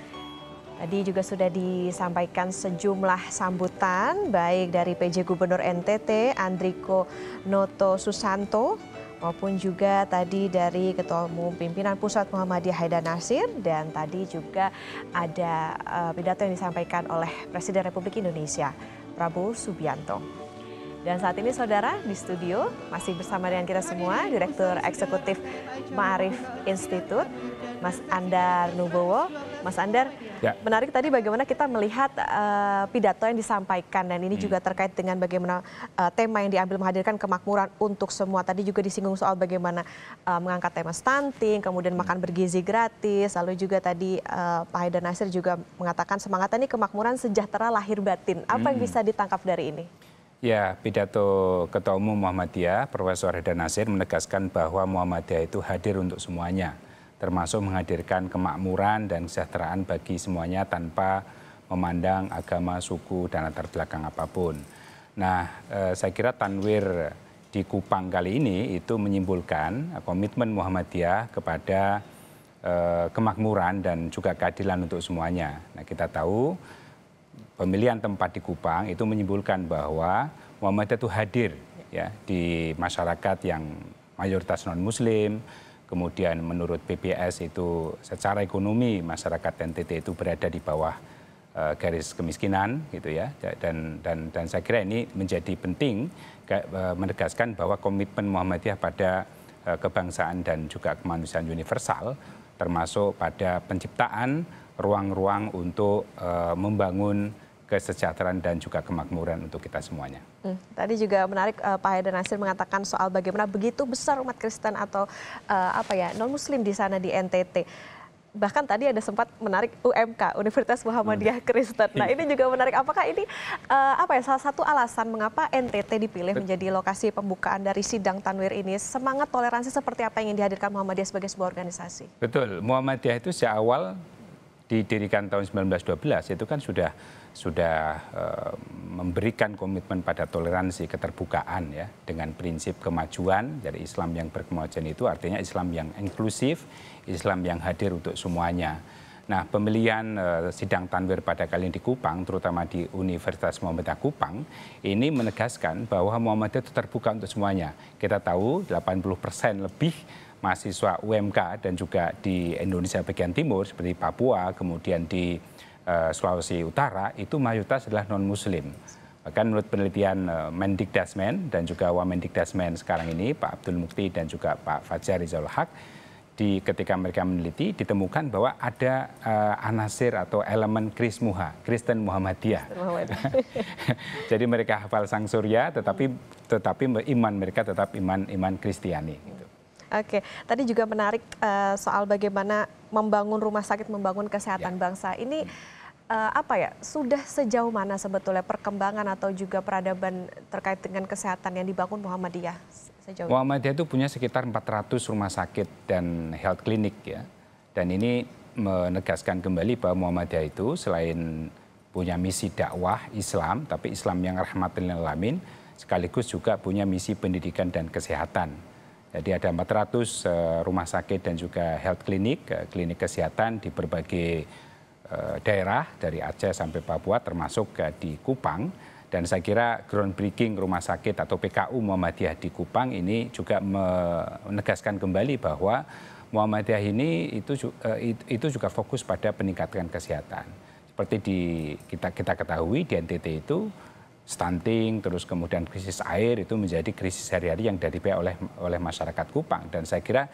Tadi juga sudah disampaikan sejumlah sambutan baik dari PJ Gubernur NTT Andriko Noto Susanto maupun juga tadi dari Ketua Umum Pimpinan Pusat Muhammadiyah Haidar Nasir, dan tadi juga ada pidato yang disampaikan oleh Presiden Republik Indonesia Prabowo Subianto. Dan saat ini saudara di studio masih bersama dengan kita semua Direktur Eksekutif Ma'arif Institute, Mas Andar Nubowo. Mas Andar, ya, menarik tadi bagaimana kita melihat pidato yang disampaikan, dan ini juga terkait dengan bagaimana tema yang diambil menghadirkan kemakmuran untuk semua. Tadi juga disinggung soal bagaimana mengangkat tema stunting, kemudian makan bergizi gratis, lalu juga tadi Pak Haidar Nasir juga mengatakan semangatnya ini kemakmuran sejahtera lahir batin. Apa yang bisa ditangkap dari ini? Ya, pidato Ketua Umum Muhammadiyah, Profesor Haidar Nasir menegaskan bahwa Muhammadiyah itu hadir untuk semuanya, termasuk menghadirkan kemakmuran dan kesejahteraan bagi semuanya tanpa memandang agama, suku, dan latar belakang apapun. Nah, saya kira tanwir di Kupang kali ini itu menyimpulkan komitmen Muhammadiyah kepada kemakmuran dan juga keadilan untuk semuanya. Nah, kita tahu pemilihan tempat di Kupang itu menyimpulkan bahwa Muhammadiyah itu hadir ya di masyarakat yang mayoritas non-Muslim. Kemudian menurut BPS itu secara ekonomi masyarakat NTT itu berada di bawah garis kemiskinan gitu ya, dan saya kira ini menjadi penting menegaskan bahwa komitmen Muhammadiyah pada kebangsaan dan juga kemanusiaan universal termasuk pada penciptaan ruang-ruang untuk membangun kesejahteraan dan juga kemakmuran untuk kita semuanya. Tadi juga menarik Pak Haidar Nasir mengatakan soal bagaimana begitu besar umat Kristen atau non-Muslim di sana di NTT. Bahkan tadi ada sempat menarik UMK, Universitas Muhammadiyah Kristen. Nah ini juga menarik, apakah ini salah satu alasan mengapa NTT dipilih menjadi lokasi pembukaan dari sidang Tanwir ini? Semangat toleransi seperti apa yang ingin dihadirkan Muhammadiyah sebagai sebuah organisasi? Betul, Muhammadiyah itu sejak awal didirikan tahun 1912 itu kan sudah memberikan komitmen pada toleransi, keterbukaan ya, dengan prinsip kemajuan dari Islam yang berkemajuan itu artinya Islam yang inklusif, Islam yang hadir untuk semuanya. Nah, pemilihan sidang Tanwir pada kali ini di Kupang, terutama di Universitas Muhammadiyah Kupang, ini menegaskan bahwa Muhammadiyah itu terbuka untuk semuanya. Kita tahu 80% lebih mahasiswa UMK dan juga di Indonesia bagian timur seperti Papua, kemudian di Sulawesi Utara itu mayoritas adalah non-Muslim. Bahkan menurut penelitian Mendikdasmen dan juga Wamendikdasmen sekarang ini, Pak Abdul Mukti dan juga Pak Fajar Rizal Haq, ketika mereka meneliti ditemukan bahwa ada anasir atau elemen Krismuha, Kristen Muhammadiyah. Jadi mereka hafal Sang Surya, tetapi iman mereka tetap iman Kristiani. Gitu. Oke, tadi juga menarik soal bagaimana membangun rumah sakit, membangun kesehatan bangsa. Ini sudah sejauh mana sebetulnya perkembangan atau juga peradaban terkait dengan kesehatan yang dibangun Muhammadiyah sejauh ini? Muhammadiyah itu punya sekitar 400 rumah sakit dan health clinic ya. Dan ini menegaskan kembali bahwa Muhammadiyah itu selain punya misi dakwah Islam, tapi Islam yang rahmatil lil alamin, sekaligus juga punya misi pendidikan dan kesehatan. Jadi ada 400 rumah sakit dan juga health clinic, klinik kesehatan di berbagai daerah dari Aceh sampai Papua termasuk di Kupang. Dan saya kira groundbreaking rumah sakit atau PKU Muhammadiyah di Kupang ini juga menegaskan kembali bahwa Muhammadiyah ini itu juga fokus pada peningkatan kesehatan. Seperti kita ketahui di NTT itu stunting, terus kemudian krisis air itu menjadi krisis sehari-hari yang dihadapi oleh masyarakat Kupang. Dan saya kira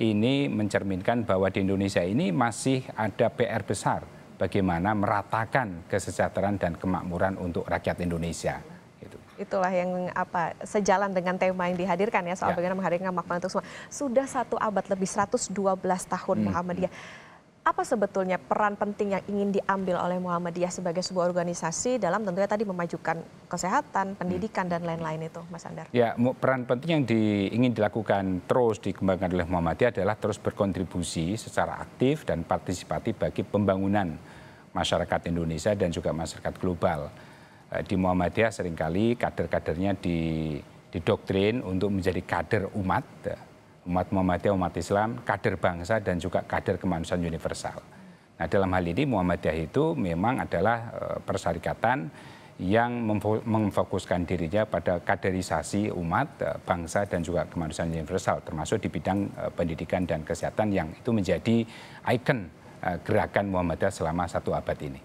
ini mencerminkan bahwa di Indonesia ini masih ada PR besar bagaimana meratakan kesejahteraan dan kemakmuran untuk rakyat Indonesia. Gitu. Itulah yang sejalan dengan tema yang dihadirkan ya, soal bagaimana menghadirkan kemakmuran untuk semua. Sudah 1 abad lebih, 112 tahun Muhammadiyah. Apa sebetulnya peran penting yang ingin diambil oleh Muhammadiyah sebagai sebuah organisasi dalam tentunya tadi memajukan kesehatan, pendidikan, dan lain-lain itu, Mas Andar? Ya, peran penting yang ingin dilakukan terus dikembangkan oleh Muhammadiyah adalah terus berkontribusi secara aktif dan partisipatif bagi pembangunan masyarakat Indonesia dan juga masyarakat global. Di Muhammadiyah seringkali kader-kadernya didoktrin untuk menjadi kader umat Muhammadiyah, umat Islam, kader bangsa dan juga kader kemanusiaan universal. Nah, dalam hal ini Muhammadiyah itu memang adalah persyarikatan yang memfokuskan dirinya pada kaderisasi umat, bangsa dan juga kemanusiaan universal, termasuk di bidang pendidikan dan kesehatan yang itu menjadi ikon gerakan Muhammadiyah selama 1 abad ini.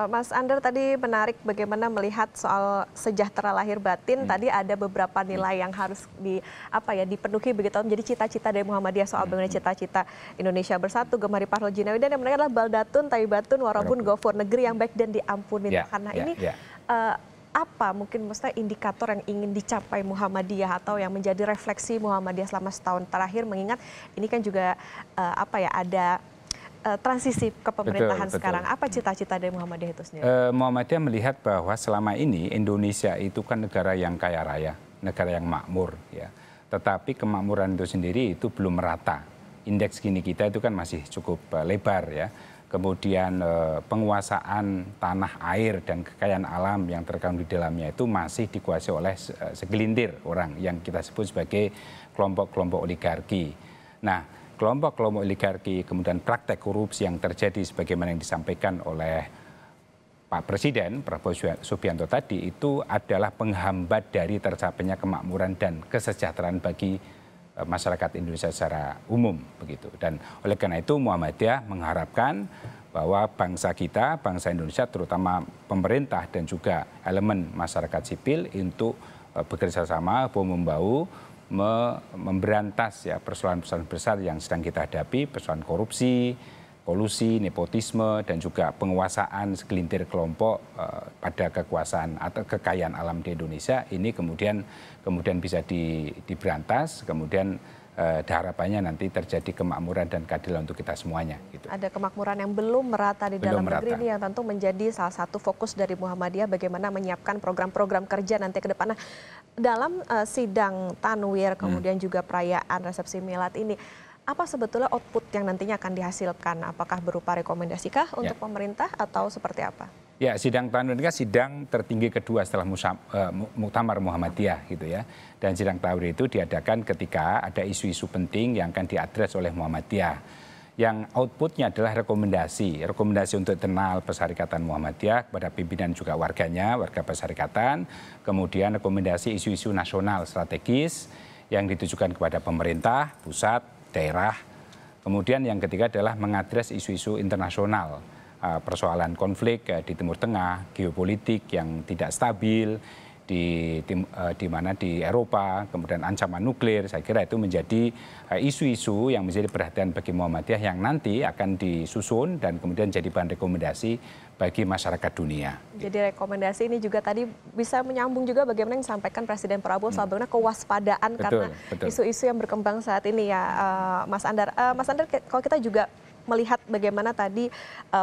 Mas Andar tadi menarik bagaimana melihat soal sejahtera lahir batin. Tadi ada beberapa nilai yang harus dipenuhi begitu menjadi cita-cita dari Muhammadiyah soal bagaimana cita-cita Indonesia bersatu, gemari pahrul jinawi, dan yang menarik adalah baldatun taibatun warabun ghafur, negeri yang baik dan diampuni Tuhan. Nah ini apa mungkin maksudnya indikator yang ingin dicapai Muhammadiyah atau yang menjadi refleksi Muhammadiyah selama setahun terakhir, mengingat ini kan juga ada transisi kepemerintahan sekarang. Apa cita-cita dari Muhammadiyah itu sendiri? Muhammadiyah melihat bahwa selama ini Indonesia itu kan negara yang kaya raya, negara yang makmur, ya. Tetapi kemakmuran itu sendiri itu belum merata. Indeks Gini kita itu kan masih cukup lebar, ya. Kemudian penguasaan tanah air dan kekayaan alam yang terkandung di dalamnya itu masih dikuasai oleh segelintir orang yang kita sebut sebagai kelompok-kelompok oligarki. Nah, kelompok-kelompok oligarki, kemudian praktek korupsi yang terjadi sebagaimana yang disampaikan oleh Pak Presiden Prabowo Subianto tadi itu adalah penghambat dari tercapainya kemakmuran dan kesejahteraan bagi masyarakat Indonesia secara umum begitu. Dan oleh karena itu Muhammadiyah mengharapkan bahwa bangsa kita, bangsa Indonesia terutama pemerintah dan juga elemen masyarakat sipil untuk bekerja sama, bahu-membahu memberantas ya persoalan-persoalan besar yang sedang kita hadapi, persoalan korupsi, kolusi, nepotisme, dan juga penguasaan segelintir kelompok pada kekuasaan atau kekayaan alam di Indonesia. Ini kemudian bisa diberantas, kemudian harapannya nanti terjadi kemakmuran dan keadilan untuk kita semuanya. Gitu. Ada kemakmuran yang belum merata di dalam negeri ini yang tentu menjadi salah satu fokus dari Muhammadiyah bagaimana menyiapkan program-program kerja nanti ke depan. Nah, dalam sidang Tanwir kemudian juga perayaan resepsi milad ini, apa sebetulnya output yang nantinya akan dihasilkan? Apakah berupa rekomendasi untuk pemerintah atau seperti apa? Ya, sidang Tanwir ini kan sidang tertinggi kedua setelah Muktamar Muhammadiyah gitu ya. Dan sidang Tanwir itu diadakan ketika ada isu-isu penting yang akan diadres oleh Muhammadiyah. Yang outputnya adalah rekomendasi untuk internal Persyarikatan Muhammadiyah kepada pimpinan juga warganya, warga Persyarikatan. Kemudian rekomendasi isu-isu nasional strategis yang ditujukan kepada pemerintah, pusat, daerah. Kemudian yang ketiga adalah mengadres isu-isu internasional. Persoalan konflik di Timur Tengah, geopolitik yang tidak stabil di mana di Eropa, kemudian ancaman nuklir. Saya kira itu menjadi isu-isu yang menjadi perhatian bagi Muhammadiyah yang nanti akan disusun dan kemudian jadi bahan rekomendasi bagi masyarakat dunia. Jadi rekomendasi ini juga tadi bisa menyambung juga bagaimana yang disampaikan Presiden Prabowo soal bagaimana kewaspadaan karena isu-isu yang berkembang saat ini ya, Mas Andar. Mas Andar, kalau kita juga melihat bagaimana tadi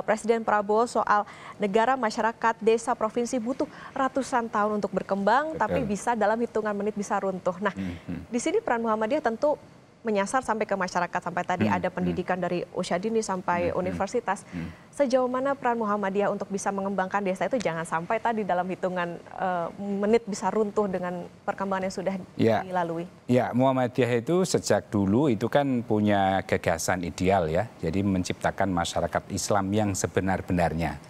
Presiden Prabowo soal negara, masyarakat, desa, provinsi butuh ratusan tahun untuk berkembang, tapi bisa dalam hitungan menit bisa runtuh. Nah, di sini peran Muhammadiyah tentu menyasar sampai ke masyarakat, sampai tadi ada pendidikan dari usia dini sampai universitas. Sejauh mana peran Muhammadiyah untuk bisa mengembangkan desa itu jangan sampai tadi dalam hitungan menit bisa runtuh dengan perkembangan yang sudah dilalui? Ya, Muhammadiyah itu sejak dulu itu kan punya gagasan ideal ya, jadi menciptakan masyarakat Islam yang sebenar-benarnya.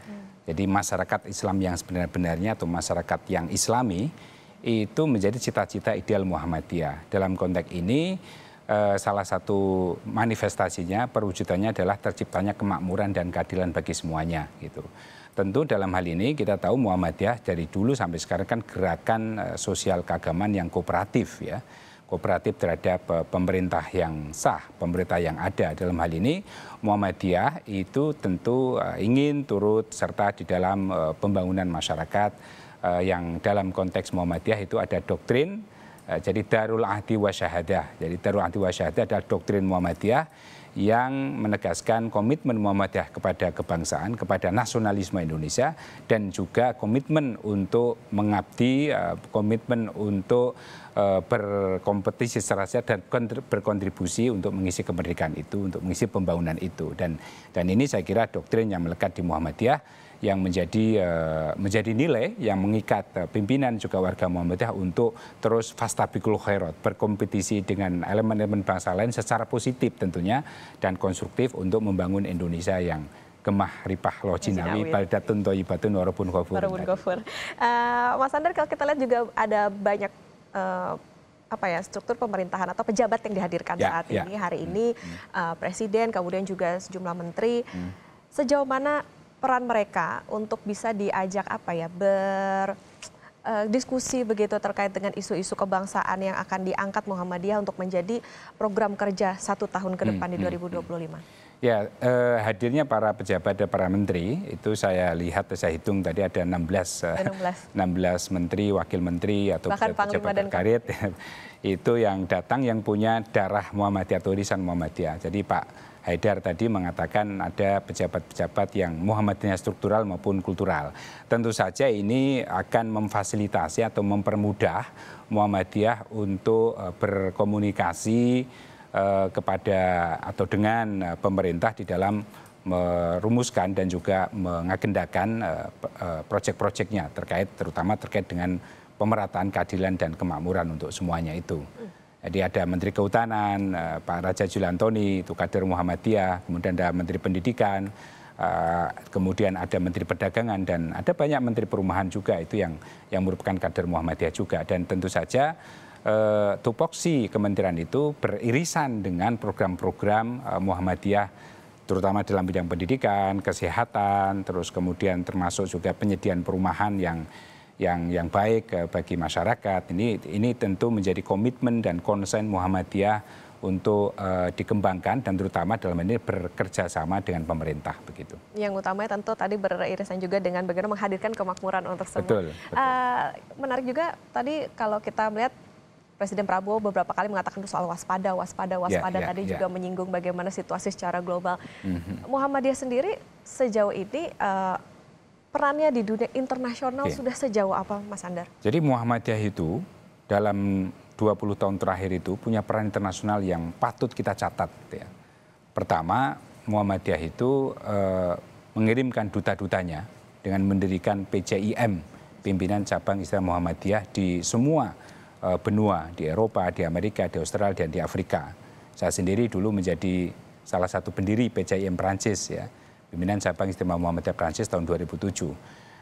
Jadi masyarakat Islam yang sebenar-benarnya atau masyarakat yang Islami itu menjadi cita-cita ideal Muhammadiyah. Dalam konteks ini salah satu manifestasinya, perwujudannya adalah terciptanya kemakmuran dan keadilan bagi semuanya gitu. Tentu dalam hal ini kita tahu Muhammadiyah dari dulu sampai sekarang kan gerakan sosial keagamaan yang kooperatif ya. Kooperatif terhadap pemerintah yang sah, pemerintah yang ada. Dalam hal ini Muhammadiyah itu tentu ingin turut serta di dalam pembangunan masyarakat yang dalam konteks Muhammadiyah itu ada doktrin. Jadi Darul Ahdi wa Syahadah. Jadi Darul Ahdi wa Syahadah adalah doktrin Muhammadiyah yang menegaskan komitmen Muhammadiyah kepada kebangsaan, kepada nasionalisme Indonesia, dan juga komitmen untuk mengabdi, komitmen untuk berkompetisi secara sehat dan berkontribusi untuk mengisi kemerdekaan itu, untuk mengisi pembangunan itu. Dan ini saya kira doktrin yang melekat di Muhammadiyah yang menjadi nilai yang mengikat pimpinan juga warga Muhammadiyah untuk terus fastabiqul khairat, berkompetisi dengan elemen-elemen bangsa lain secara positif tentunya dan konstruktif untuk membangun Indonesia yang gemah ripah loh jinawi baldatun thayyibatun wa rabbun ghafur. Mas Andar, kalau kita lihat juga ada banyak struktur pemerintahan atau pejabat yang dihadirkan saat ini hari ini, presiden kemudian juga sejumlah menteri. Sejauh mana peran mereka untuk bisa diajak berdiskusi begitu terkait dengan isu-isu kebangsaan yang akan diangkat Muhammadiyah untuk menjadi program kerja 1 tahun ke depan di 2025? Ya, hadirnya para pejabat dan para menteri itu saya lihat, saya hitung tadi ada 16 menteri, wakil menteri atau pejabat terkait itu yang datang yang punya darah Muhammadiyah atau irisan Muhammadiyah. Jadi Pak Haidar tadi mengatakan ada pejabat-pejabat yang Muhammadiyah struktural maupun kultural. Tentu saja ini akan memfasilitasi atau mempermudah Muhammadiyah untuk berkomunikasi kepada atau dengan pemerintah di dalam merumuskan dan juga mengagendakan proyek-proyeknya terutama terkait dengan pemerataan keadilan dan kemakmuran untuk semuanya itu. Jadi ada Menteri Kehutanan, Pak Raja Julantoni, itu kader Muhammadiyah, kemudian ada Menteri Pendidikan, kemudian ada Menteri Perdagangan, dan ada banyak Menteri Perumahan juga itu yang merupakan kader Muhammadiyah juga. Dan tentu saja tupoksi kementerian itu beririsan dengan program-program Muhammadiyah, terutama dalam bidang pendidikan, kesehatan, terus kemudian termasuk juga penyediaan perumahan yang yang baik bagi masyarakat. Ini tentu menjadi komitmen dan konsen Muhammadiyah untuk dikembangkan dan terutama dalam ini bekerja sama dengan pemerintah begitu. Yang utamanya tentu tadi beririsan juga dengan bagaimana menghadirkan kemakmuran untuk semua. Betul. Menarik juga tadi kalau kita melihat Presiden Prabowo beberapa kali mengatakan soal waspada tadi juga menyinggung bagaimana situasi secara global. Muhammadiyah sendiri sejauh ini perannya di dunia internasional sudah sejauh apa, Mas Andar? Jadi Muhammadiyah itu dalam 20 tahun terakhir itu punya peran internasional yang patut kita catat. Ya. Pertama, Muhammadiyah itu mengirimkan duta-dutanya dengan mendirikan PCIM, Pimpinan Cabang Islam Muhammadiyah di semua benua, di Eropa, di Amerika, di Australia, dan di Afrika. Saya sendiri dulu menjadi salah satu pendiri PCIM Prancis, ya, Pimpinan Cabang Istimewa Muhammadiyah Prancis tahun 2007.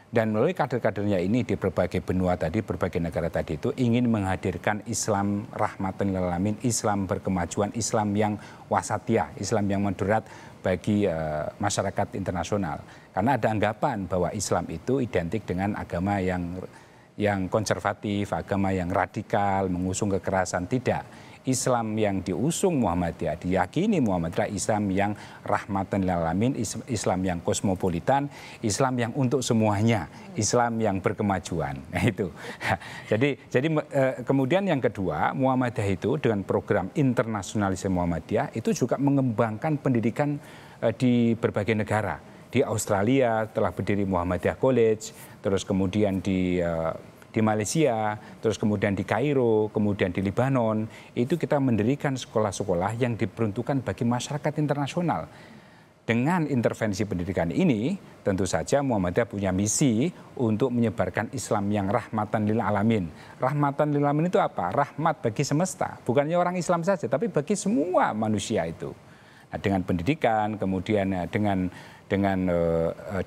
Dan melalui kader-kadernya ini di berbagai benua tadi, berbagai negara tadi itu ingin menghadirkan Islam rahmatan lil alamin, Islam berkemajuan, Islam yang wasatiyah, Islam yang moderat bagi masyarakat internasional. Karena ada anggapan bahwa Islam itu identik dengan agama yang konservatif, agama yang radikal, mengusung kekerasan. Tidak. Islam yang diusung Muhammadiyah, diyakini Muhammadiyah Islam yang rahmatan lil alamin, Islam yang kosmopolitan, Islam yang untuk semuanya, Islam yang berkemajuan. Nah, itu. Jadi kemudian yang kedua, Muhammadiyah itu dengan program internasionalisasi Muhammadiyah itu juga mengembangkan pendidikan di berbagai negara. Di Australia telah berdiri Muhammadiyah College, terus kemudian di Malaysia, terus kemudian di Kairo, kemudian di Lebanon, itu kita mendirikan sekolah-sekolah yang diperuntukkan bagi masyarakat internasional. Dengan intervensi pendidikan ini, tentu saja Muhammadiyah punya misi untuk menyebarkan Islam yang rahmatan lil alamin. Rahmatan lil alamin itu apa? Rahmat bagi semesta. Bukannya orang Islam saja, tapi bagi semua manusia itu. Nah, dengan pendidikan, kemudian dengan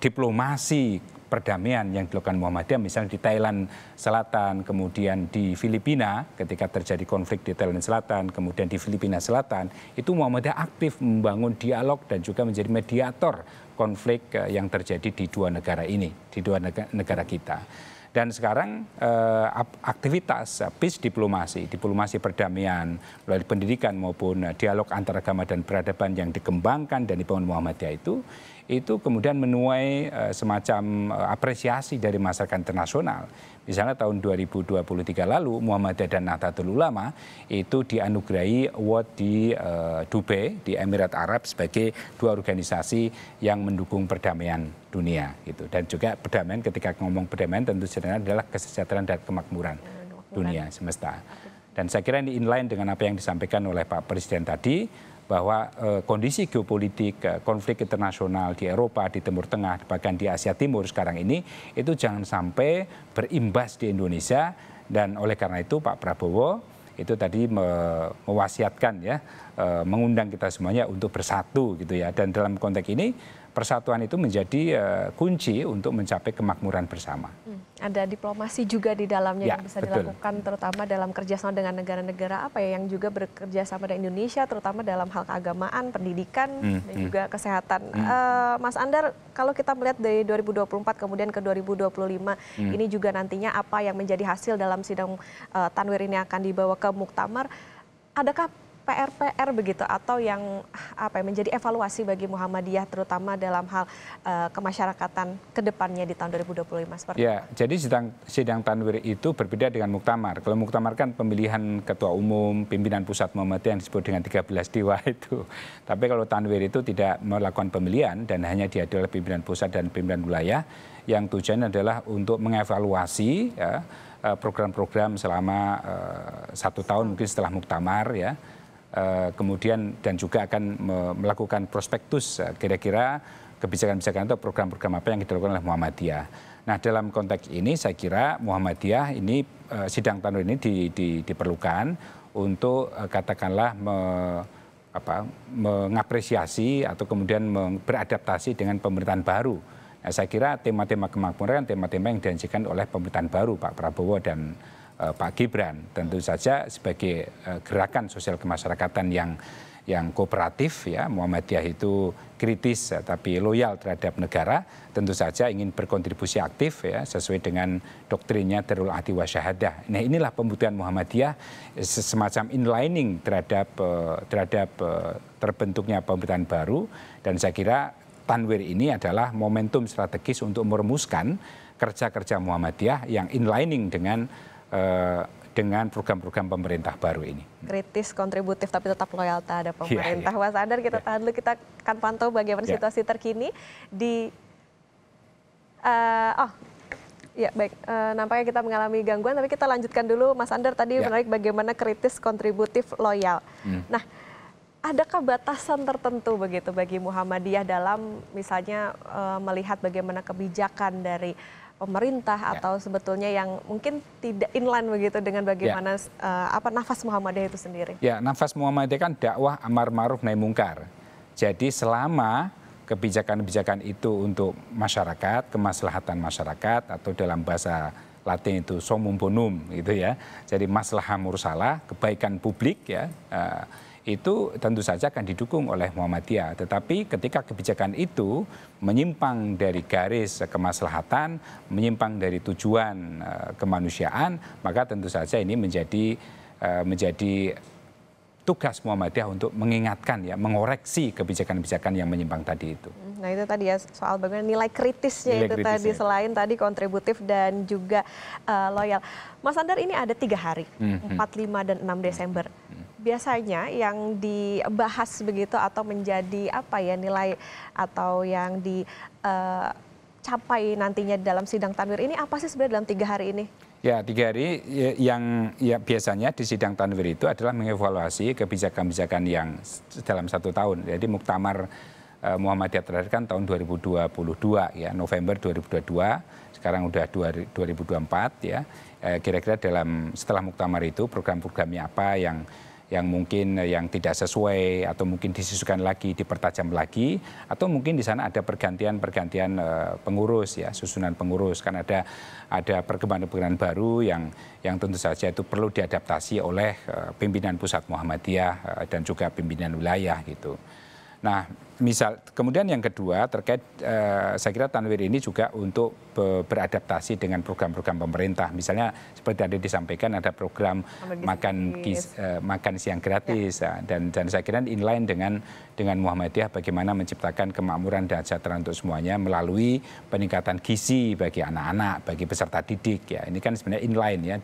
diplomasi perdamaian yang dilakukan Muhammadiyah, misalnya di Thailand Selatan, kemudian di Filipina ketika terjadi konflik di Thailand Selatan, kemudian di Filipina Selatan, itu Muhammadiyah aktif membangun dialog dan juga menjadi mediator konflik yang terjadi di dua negara ini, di dua negara kita. Dan sekarang aktivitas peace diplomasi perdamaian melalui pendidikan maupun dialog antaragama dan peradaban yang dikembangkan dan dibangun Muhammadiyah itu kemudian menuai semacam apresiasi dari masyarakat internasional. Misalnya tahun 2023 lalu Muhammadiyah dan Nahdlatul Ulama itu dianugerahi award di Dubai, di Emirat Arab sebagai dua organisasi yang mendukung perdamaian dunia gitu. Dan juga perdamaian, ketika ngomong perdamaian tentu saja adalah kesejahteraan dan kemakmuran dunia semesta. Dan saya kira ini inline dengan apa yang disampaikan oleh Pak Presiden tadi, bahwa kondisi geopolitik, konflik internasional di Eropa, di Timur Tengah, bahkan di Asia Timur sekarang ini, itu jangan sampai berimbas di Indonesia. Dan oleh karena itu Pak Prabowo itu tadi mewasiatkan, ya, mengundang kita semuanya untuk bersatu gitu ya. Dan dalam konteks ini persatuan itu menjadi kunci untuk mencapai kemakmuran bersama. Ada diplomasi juga di dalamnya yang bisa betul. dilakukan, terutama dalam kerjasama dengan negara-negara apa ya yang juga bekerja sama dengan Indonesia, terutama dalam hal keagamaan, pendidikan, dan juga kesehatan. Mas Andar, kalau kita melihat dari 2024 kemudian ke 2025, ini juga nantinya apa yang menjadi hasil dalam sidang Tanwir ini akan dibawa ke Muktamar, adakah PR-PR begitu atau yang apa menjadi evaluasi bagi Muhammadiyah terutama dalam hal kemasyarakatan ke depannya di tahun 2025 seperti ya, apa? Jadi sidang Tanwir itu berbeda dengan Muktamar. Kalau Muktamar kan pemilihan ketua umum, pimpinan pusat Muhammadiyah yang disebut dengan 13 dewa itu. Tapi kalau Tanwir itu tidak melakukan pemilihan dan hanya dihadiri oleh pimpinan pusat dan pimpinan wilayah, yang tujuannya adalah untuk mengevaluasi ya, program-program selama 1 tahun mungkin setelah Muktamar, ya. Kemudian dan juga akan melakukan prospektus kira-kira kebijakan-kebijakan atau program-program apa yang dilakukan oleh Muhammadiyah. Nah, dalam konteks ini saya kira Muhammadiyah ini sidang Tanwir ini diperlukan untuk katakanlah mengapresiasi atau kemudian beradaptasi dengan pemerintahan baru. Nah, saya kira tema-tema kemakmuran, tema-tema yang dijanjikan oleh pemerintahan baru Pak Prabowo dan Pak Gibran, tentu saja sebagai gerakan sosial kemasyarakatan kooperatif ya. Muhammadiyah itu kritis tapi loyal terhadap negara, tentu saja ingin berkontribusi aktif ya sesuai dengan doktrinnya Darul Ahdi wa Syahadah. Nah, inilah pembuktian Muhammadiyah semacam inlining terhadap terbentuknya pemerintahan baru, dan saya kira Tanwir ini adalah momentum strategis untuk merumuskan kerja-kerja Muhammadiyah yang inlining dengan program-program pemerintah baru ini. Kritis, kontributif, tapi tetap loyal terhadap pemerintah. Mas Andar, kita tahan dulu, kita akan pantau bagaimana situasi terkini di... baik, nampaknya kita mengalami gangguan, tapi kita lanjutkan dulu. Mas Andar tadi menarik bagaimana kritis, kontributif, loyal. Nah, adakah batasan tertentu begitu bagi Muhammadiyah dalam misalnya melihat bagaimana kebijakan dari pemerintah atau sebetulnya yang mungkin tidak inline begitu dengan bagaimana nafas Muhammadiyah itu sendiri? Ya, nafas Muhammadiyah kan dakwah amar ma'ruf nahi mungkar. Jadi selama kebijakan-kebijakan itu untuk masyarakat, kemaslahatan masyarakat, atau dalam bahasa Latin itu summum bonum gitu ya. Jadi maslahah mursalah, kebaikan publik ya. Itu tentu saja akan didukung oleh Muhammadiyah. Tetapi ketika kebijakan itu menyimpang dari garis kemaslahatan, menyimpang dari tujuan kemanusiaan, maka tentu saja ini menjadi tugas Muhammadiyah untuk mengingatkan ya, mengoreksi kebijakan-kebijakan yang menyimpang tadi itu. Nah, itu tadi ya soal bagaimana nilai kritisnya tadi, selain tadi kontributif dan juga loyal. Mas Andar, ini ada 3 hari, 4, 5, dan 6 Desember. Biasanya yang dibahas begitu atau menjadi nilai atau yang dicapai nantinya dalam sidang Tanwir ini apa sih sebenarnya dalam 3 hari ini? Ya, 3 hari yang biasanya di sidang Tanwir itu adalah mengevaluasi kebijakan-kebijakan yang dalam 1 tahun. Jadi Muktamar Muhammadiyah terakhir kan tahun 2022 ya, November 2022, sekarang udah 2024 ya. Kira-kira setelah Muktamar itu program-programnya apa yang mungkin yang tidak sesuai, atau mungkin disesuaikan lagi, dipertajam lagi, atau mungkin di sana ada pergantian pengurus ya, susunan pengurus, kan ada perkembangan baru yang tentu saja itu perlu diadaptasi oleh pimpinan pusat Muhammadiyah dan juga pimpinan wilayah gitu. Nah, kemudian yang kedua terkait saya kira Tanwir ini juga untuk beradaptasi dengan program-program pemerintah. Misalnya seperti tadi disampaikan ada program makan siang gratis dan saya kira inline dengan Muhammadiyah bagaimana menciptakan kemakmuran dan kesejahteraan untuk semuanya melalui peningkatan gizi bagi anak-anak, bagi peserta didik ya. Ini kan sebenarnya inline ya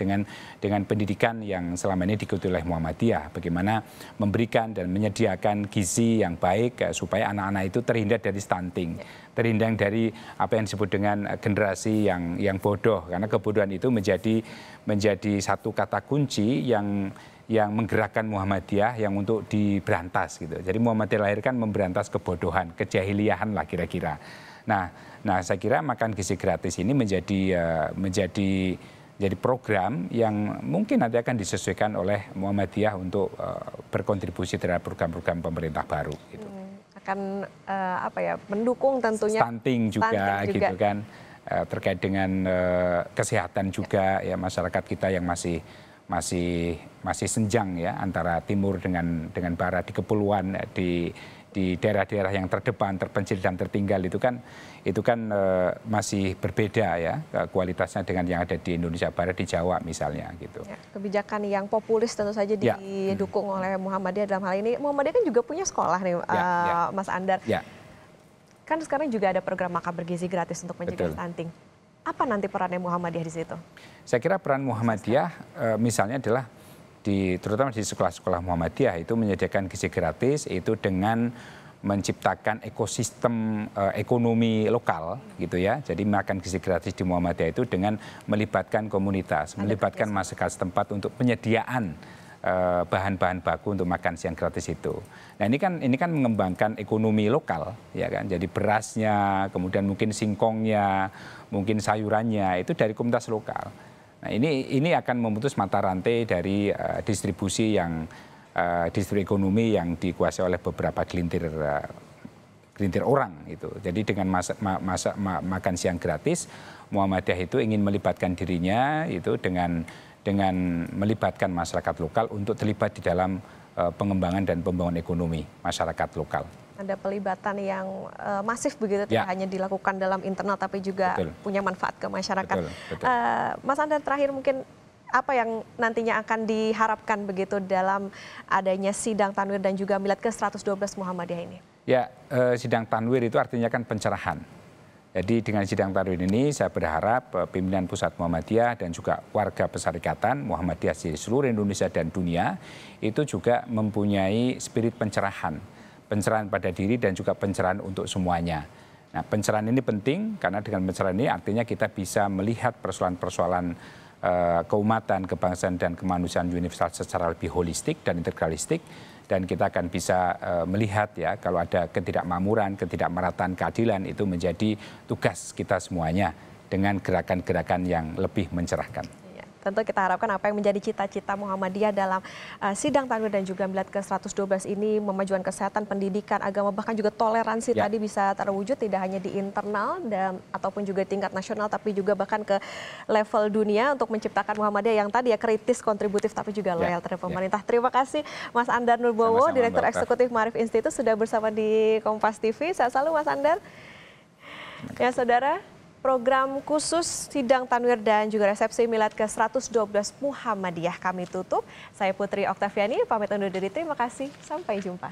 dengan pendidikan yang selama ini diikuti oleh Muhammadiyah, bagaimana memberikan dan menyediakan gizi yang baik supaya anak-anak itu terhindar dari stunting, terhindar dari apa yang disebut dengan generasi yang bodoh, karena kebodohan itu menjadi satu kata kunci yang menggerakkan Muhammadiyah yang untuk diberantas gitu. Jadi Muhammadiyah lahirkan memberantas kebodohan, kejahiliahan lah kira-kira. Nah saya kira makan gizi gratis ini menjadi program yang mungkin nanti akan disesuaikan oleh Muhammadiyah untuk berkontribusi terhadap program-program pemerintah baru gitu. Akan mendukung tentunya stunting juga gitu kan, terkait dengan kesehatan juga ya, masyarakat kita yang masih senjang ya antara timur dengan barat, di kepulauan, di daerah-daerah yang terdepan, terpencil dan tertinggal itu kan masih berbeda ya kualitasnya dengan yang ada di Indonesia Barat, di Jawa misalnya gitu. Ya, kebijakan yang populis tentu saja didukung oleh Muhammadiyah dalam hal ini. Muhammadiyah kan juga punya sekolah nih, Mas Andar. Ya. Kan sekarang juga ada program makan bergizi gratis untuk mencegah stunting. Apa nanti perannya Muhammadiyah di situ? Saya kira peran Muhammadiyah misalnya adalah terutama di sekolah-sekolah Muhammadiyah itu menyediakan gizi gratis itu dengan menciptakan ekosistem ekonomi lokal gitu ya. Jadi makan gizi gratis di Muhammadiyah itu dengan melibatkan komunitas, melibatkan masyarakat setempat untuk penyediaan bahan-bahan baku untuk makan siang gratis itu. Nah ini kan mengembangkan ekonomi lokal ya kan. Jadi berasnya, kemudian mungkin singkongnya, mungkin sayurannya itu dari komunitas lokal. Nah ini akan memutus mata rantai dari distribusi ekonomi yang dikuasai oleh beberapa gelintir orang itu. Jadi dengan makan siang gratis, Muhammadiyah itu ingin melibatkan dirinya itu dengan melibatkan masyarakat lokal untuk terlibat di dalam pengembangan dan pembangunan ekonomi masyarakat lokal. Ada pelibatan yang masif begitu, tidak hanya dilakukan dalam internal tapi juga punya manfaat ke masyarakat. Betul. Mas Andar, terakhir mungkin apa yang nantinya akan diharapkan begitu dalam adanya sidang Tanwir dan juga Milad ke-112 Muhammadiyah ini? Ya, sidang Tanwir itu artinya kan pencerahan. Jadi dengan sidang Tanwir ini saya berharap pimpinan Pusat Muhammadiyah dan juga warga Persyarikatan Muhammadiyah di seluruh Indonesia dan dunia itu juga mempunyai spirit pencerahan. Pencerahan pada diri dan juga pencerahan untuk semuanya. Nah, pencerahan ini penting karena dengan pencerahan ini artinya kita bisa melihat persoalan-persoalan keumatan, kebangsaan dan kemanusiaan universal secara lebih holistik dan integralistik, dan kita akan bisa melihat ya kalau ada ketidakmakmuran, ketidakmerataan keadilan itu menjadi tugas kita semuanya dengan gerakan-gerakan yang lebih mencerahkan. Tentu kita harapkan apa yang menjadi cita-cita Muhammadiyah dalam sidang Tanwir dan juga Milad ke-112 ini, memajukan kesehatan, pendidikan, agama, bahkan juga toleransi tadi bisa terwujud tidak hanya di internal dan ataupun juga tingkat nasional, tapi juga bahkan ke level dunia untuk menciptakan Muhammadiyah yang tadi ya kritis, kontributif, tapi juga loyal terhadap pemerintah. Terima kasih Mas Andar Nurbowo, Direktur Eksekutif Maarif Institute, sudah bersama di Kompas TV. Sehat selalu Mas Andar. Ya saudara, program khusus sidang Tanwir dan juga resepsi Milad ke-112 Muhammadiyah kami tutup. Saya Putri Oktaviani, pamit undur diri. Terima kasih, sampai jumpa.